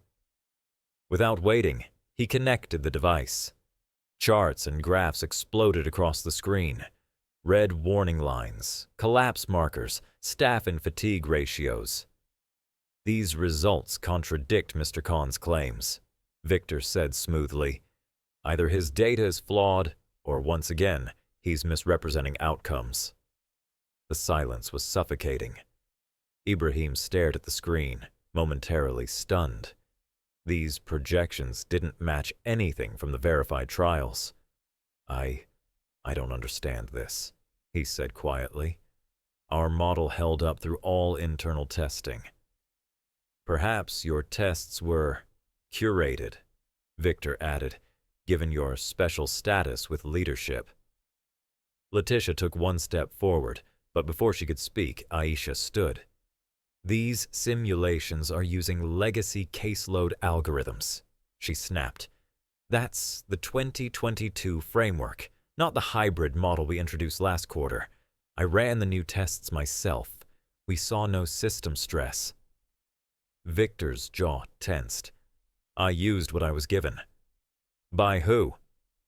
Without waiting, he connected the device. Charts and graphs exploded across the screen. Red warning lines, collapse markers, staff and fatigue ratios. These results contradict Mr. Khan's claims, Victor said smoothly. Either his data is flawed, or once again, he's misrepresenting outcomes. The silence was suffocating. Ibrahim stared at the screen, momentarily stunned. These projections didn't match anything from the verified trials. I don't understand this, he said quietly. Our model held up through all internal testing. Perhaps your tests were curated, Victor added, given your special status with leadership. Letitia took one step forward, but before she could speak, Aisha stood. These simulations are using legacy caseload algorithms, she snapped. That's the 2022 framework, not the hybrid model we introduced last quarter. I ran the new tests myself. We saw no system stress. Victor's jaw tensed. I used what I was given. By who?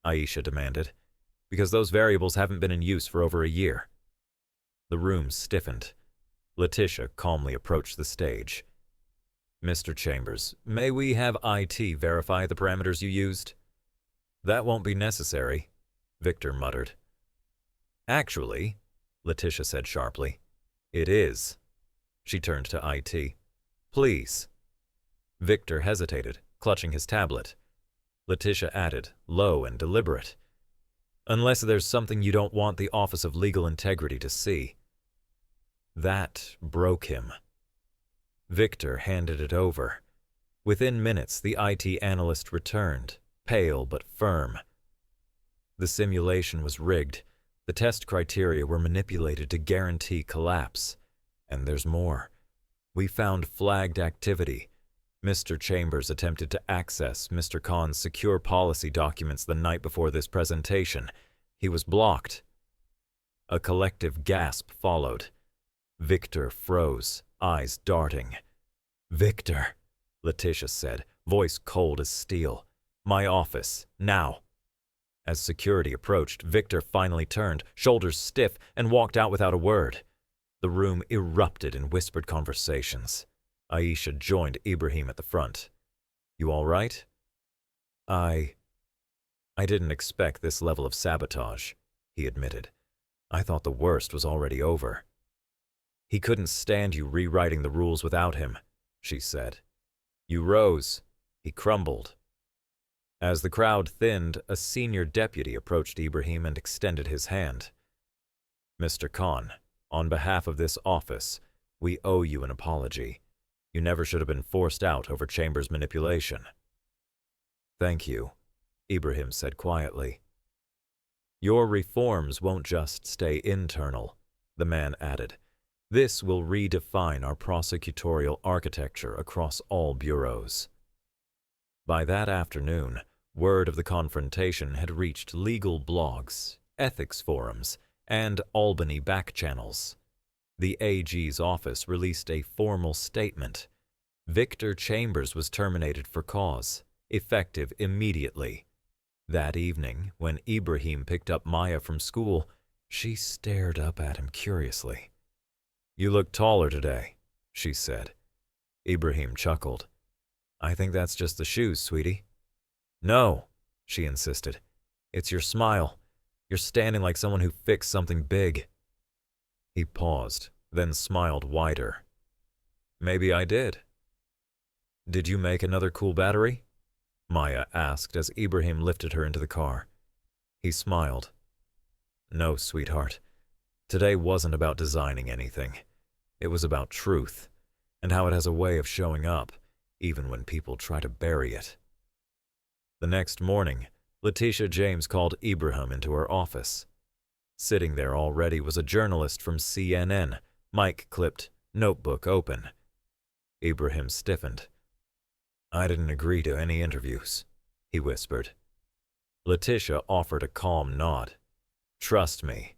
Aisha demanded. Because those variables haven't been in use for over a year. The room stiffened. Letitia calmly approached the stage. Mr. Chambers, may we have IT verify the parameters you used? That won't be necessary, Victor muttered. Actually, Letitia said sharply, it is. She turned to IT. Please. Victor hesitated, clutching his tablet. Letitia added, low and deliberate. Unless there's something you don't want the Office of Legal Integrity to see. That broke him. Victor handed it over. Within minutes, the IT analyst returned, pale but firm. The simulation was rigged. The test criteria were manipulated to guarantee collapse. And there's more. We found flagged activity. Mr. Chambers attempted to access Mr. Khan's secure policy documents the night before this presentation. He was blocked. A collective gasp followed. Victor froze, eyes darting. Victor, Letitia said, voice cold as steel. My office, now. As security approached, Victor finally turned, shoulders stiff, and walked out without a word. The room erupted in whispered conversations. Aisha joined Ibrahim at the front. You all right? I didn't expect this level of sabotage, he admitted. I thought the worst was already over. He couldn't stand you rewriting the rules without him, she said. You rose. He crumbled. As the crowd thinned, a senior deputy approached Ibrahim and extended his hand. Mr. Khan, on behalf of this office, we owe you an apology. You never should have been forced out over Chambers' manipulation. Thank you, Ibrahim said quietly. Your reforms won't just stay internal, the man added. This will redefine our prosecutorial architecture across all bureaus. By that afternoon, word of the confrontation had reached legal blogs ethics forums, and Albany backchannels. The AG's office released a formal statement. Victor Chambers was terminated for cause, effective immediately. That evening, when Ibrahim picked up Maya from school, she stared up at him curiously. "You look taller today," she said. Ibrahim chuckled. "I think that's just the shoes, sweetie." "No," she insisted. "It's your smile. You're standing like someone who fixed something big." He paused, then smiled wider. "Maybe I did." "Did you make another cool battery?" Maya asked as Ibrahim lifted her into the car. He smiled. "No, sweetheart. Today wasn't about designing anything. It was about truth, and how it has a way of showing up, even when people try to bury it." The next morning, Letitia James called Ibrahim into her office. Sitting there already was a journalist from CNN, mic clipped, notebook open. Ibrahim stiffened. "I didn't agree to any interviews," he whispered. Letitia offered a calm nod. "Trust me,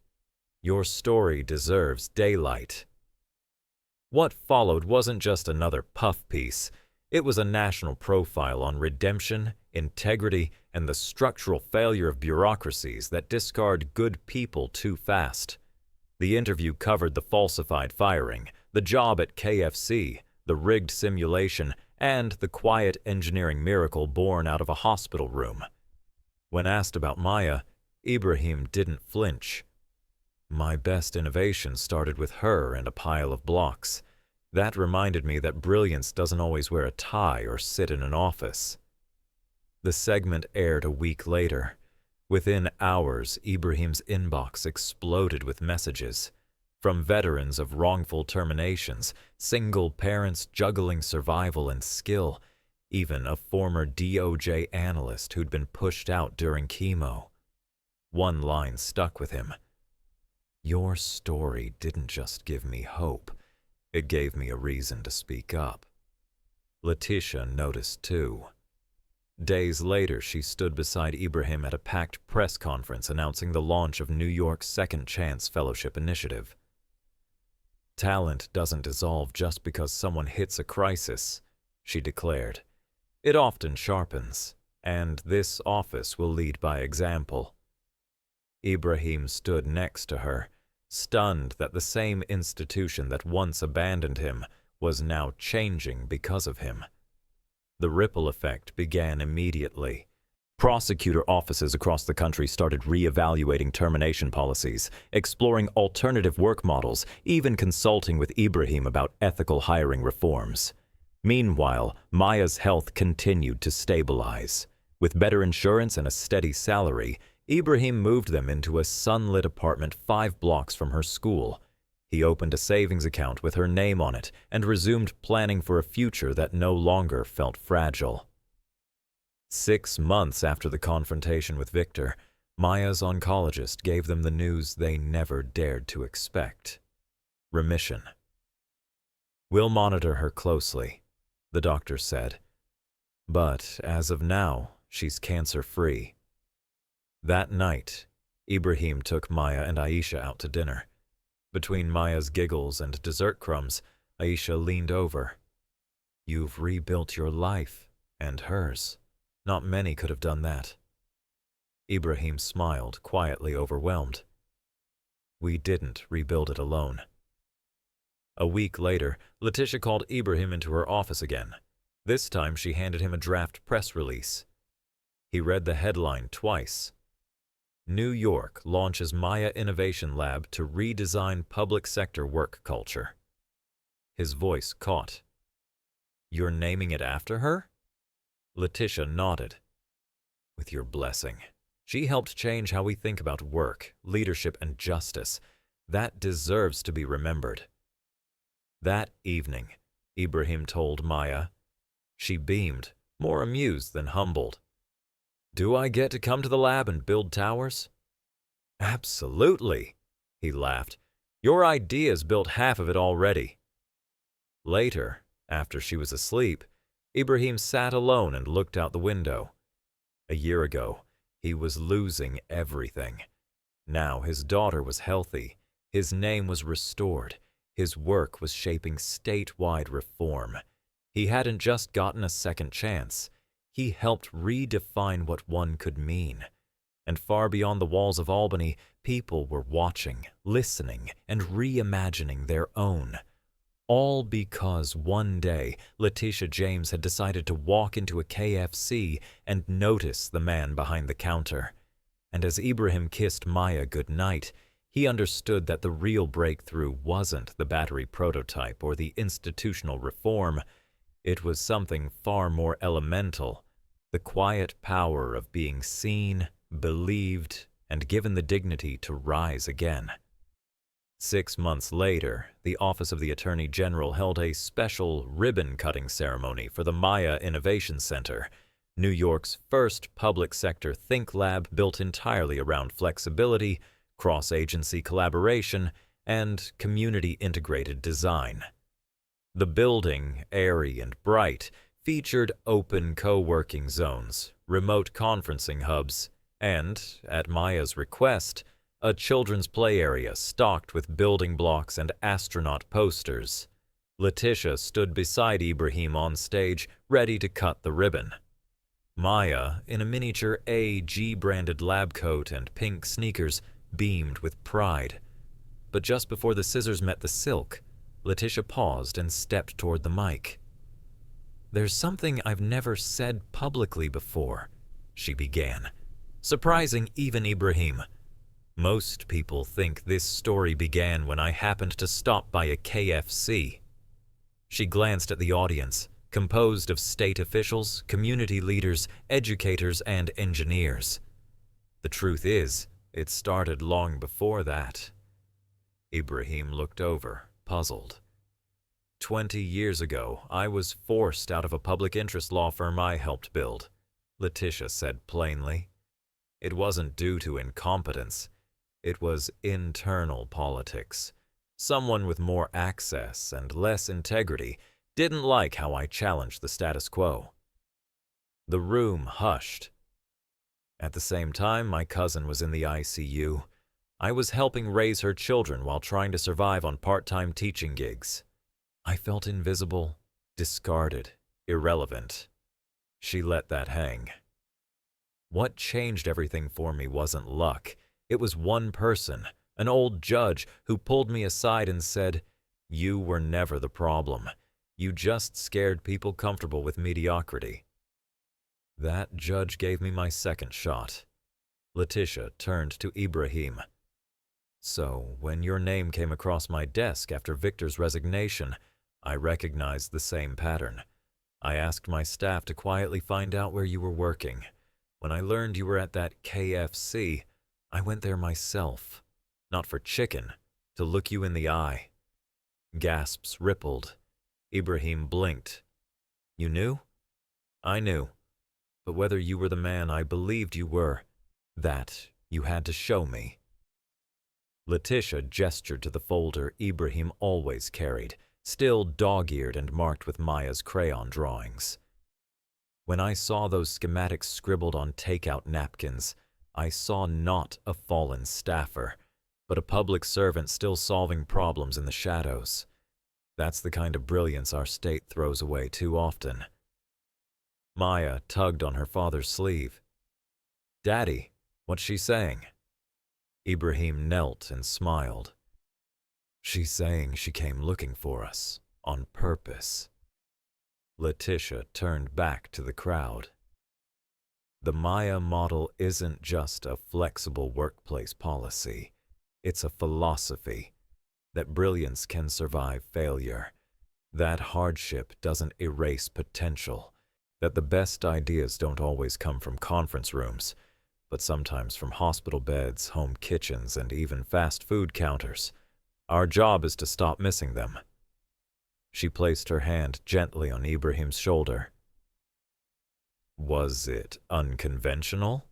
your story deserves daylight." What followed wasn't just another puff piece. It was a national profile on redemption, integrity, and the structural failure of bureaucracies that discard good people too fast. The interview covered the falsified firing, the job at KFC, the rigged simulation, and the quiet engineering miracle born out of a hospital room. When asked about Maya, Ibrahim didn't flinch. "My best innovation started with her and a pile of blocks. That reminded me that brilliance doesn't always wear a tie or sit in an office." The segment aired a week later. Within hours, Ibrahim's inbox exploded with messages. From veterans of wrongful terminations, single parents juggling survival and skill, even a former DOJ analyst who'd been pushed out during chemo. One line stuck with him. "Your story didn't just give me hope. It gave me a reason to speak up." Letitia noticed too. Days later, she stood beside Ibrahim at a packed press conference announcing the launch of New York's Second Chance Fellowship Initiative. "Talent doesn't dissolve just because someone hits a crisis," she declared. "It often sharpens, and this office will lead by example." Ibrahim stood next to her, stunned that the same institution that once abandoned him was now changing because of him. The ripple effect began immediately. Prosecutor offices across the country started reevaluating termination policies, exploring alternative work models, even consulting with Ibrahim about ethical hiring reforms. Meanwhile, Maya's health continued to stabilize. With better insurance and a steady salary, Ibrahim moved them into a sunlit apartment 5 blocks from her school. He opened a savings account with her name on it and resumed planning for a future that no longer felt fragile. 6 months after the confrontation with Victor, Maya's oncologist gave them the news they never dared to expect. Remission. "We'll monitor her closely," the doctor said. "But as of now, she's cancer-free." That night, Ibrahim took Maya and Aisha out to dinner. Between Maya's giggles and dessert crumbs, Aisha leaned over. "You've rebuilt your life, and hers. Not many could have done that." Ibrahim smiled, quietly overwhelmed. "We didn't rebuild it alone." A week later, Letitia called Ibrahim into her office again. This time she handed him a draft press release. He read the headline twice. "New York launches Maya Innovation Lab to redesign public sector work culture." His voice caught. "You're naming it after her?" Letitia nodded. "With your blessing. She helped change how we think about work, leadership, and justice. That deserves to be remembered." That evening, Ibrahim told Maya. She beamed, more amused than humbled. "Do I get to come to the lab and build towers?" "Absolutely," he laughed. "Your idea's built half of it already." Later, after she was asleep, Ibrahim sat alone and looked out the window. A year ago, he was losing everything. Now his daughter was healthy, his name was restored, his work was shaping statewide reform. He hadn't just gotten a second chance, he helped redefine what one could mean. And far beyond the walls of Albany, people were watching, listening, and reimagining their own. All because one day Letitia James had decided to walk into a KFC and notice the man behind the counter. And as Ibrahim kissed Maya goodnight, he understood that the real breakthrough wasn't the battery prototype or the institutional reform. It was something far more elemental, the quiet power of being seen, believed, and given the dignity to rise again. 6 months later, the Office of the Attorney General held a special ribbon-cutting ceremony for the Maya Innovation Center, New York's first public sector think lab built entirely around flexibility, cross-agency collaboration, and community-integrated design. The building, airy and bright, featured open co-working zones, remote conferencing hubs, and, at Maya's request, a children's play area stocked with building blocks and astronaut posters. Letitia stood beside Ibrahim on stage, ready to cut the ribbon. Maya, in a miniature AG-branded lab coat and pink sneakers, beamed with pride. But just before the scissors met the silk, Letitia paused and stepped toward the mic. "There's something I've never said publicly before," she began, surprising even Ibrahim. "Most people think this story began when I happened to stop by a KFC." She glanced at the audience, composed of state officials, community leaders, educators, and engineers. "The truth is, it started long before that." Ibrahim looked over, puzzled. 20 years ago, I was forced out of a public interest law firm I helped build," Letitia said plainly. "It wasn't due to incompetence. It was internal politics. Someone with more access and less integrity didn't like how I challenged the status quo." The room hushed. "At the same time, my cousin was in the ICU. I was helping raise her children while trying to survive on part-time teaching gigs. I felt invisible, discarded, irrelevant." She let that hang. "What changed everything for me wasn't luck. It was one person, an old judge, who pulled me aside and said, 'You were never the problem. You just scared people comfortable with mediocrity.' That judge gave me my second shot." Letitia turned to Ibrahim. "So, when your name came across my desk after Victor's resignation, I recognized the same pattern. I asked my staff to quietly find out where you were working. When I learned you were at that KFC, I went there myself. Not for chicken, to look you in the eye." Gasps rippled. Ibrahim blinked. "You knew?" "I knew. But whether you were the man I believed you were, that you had to show me." Letitia gestured to the folder Ibrahim always carried, still dog-eared and marked with Maya's crayon drawings. "When I saw those schematics scribbled on takeout napkins, I saw not a fallen staffer, but a public servant still solving problems in the shadows. That's the kind of brilliance our state throws away too often." Maya tugged on her father's sleeve. "Daddy, what's she saying?" Ibrahim knelt and smiled. "She's saying she came looking for us, on purpose." Letitia turned back to the crowd. "The Maya model isn't just a flexible workplace policy. It's a philosophy that brilliance can survive failure, that hardship doesn't erase potential, that the best ideas don't always come from conference rooms, but sometimes from hospital beds, home kitchens, and even fast food counters. Our job is to stop missing them." She placed her hand gently on Ibrahim's shoulder. "Was it unconventional?"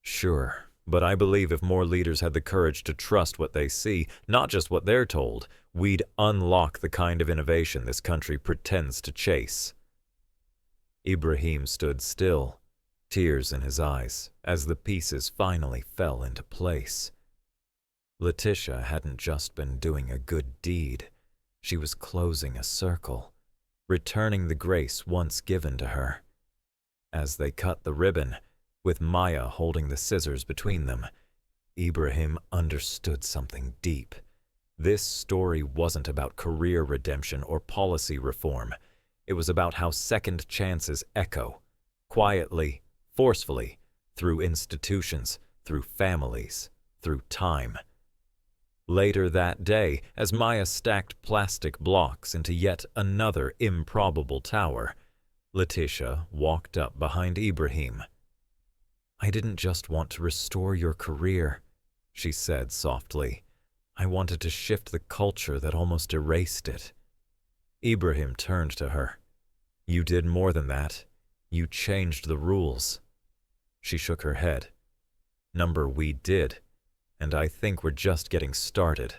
"Sure, but I believe if more leaders had the courage to trust what they see, not just what they're told, we'd unlock the kind of innovation this country pretends to chase." Ibrahim stood still. tears in his eyes as the pieces finally fell into place. Letitia hadn't just been doing a good deed. She was closing a circle, returning the grace once given to her. As they cut the ribbon, with Maya holding the scissors between them, Ibrahim understood something deep. This story wasn't about career redemption or policy reform. It was about how second chances echo, quietly, forcefully, through institutions, through families, through time. Later that day, as Maya stacked plastic blocks into yet another improbable tower, Letitia walked up behind Ibrahim. "I didn't just want to restore your career," she said softly. "I wanted to shift the culture that almost erased it." Ibrahim turned to her. "You did more than that. You changed the rules." She shook her head. "We did. And I think we're just getting started."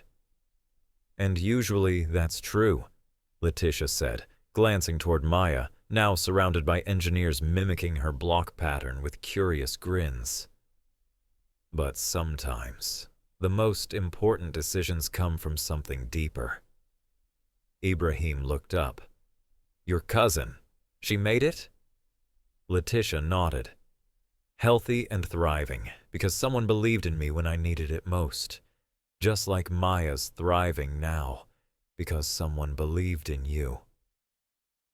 "And usually that's true," Letitia said, glancing toward Maya, now surrounded by engineers mimicking her block pattern with curious grins. "But sometimes, the most important decisions come from something deeper." Ibrahim looked up. "Your cousin, she made it?" Letitia nodded. "Healthy and thriving, because someone believed in me when I needed it most. Just like Maya's thriving now, because someone believed in you."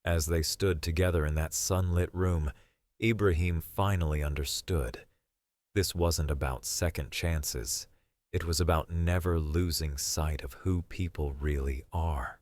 As they stood together in that sunlit room, Ibrahim finally understood. This wasn't about second chances. It was about never losing sight of who people really are.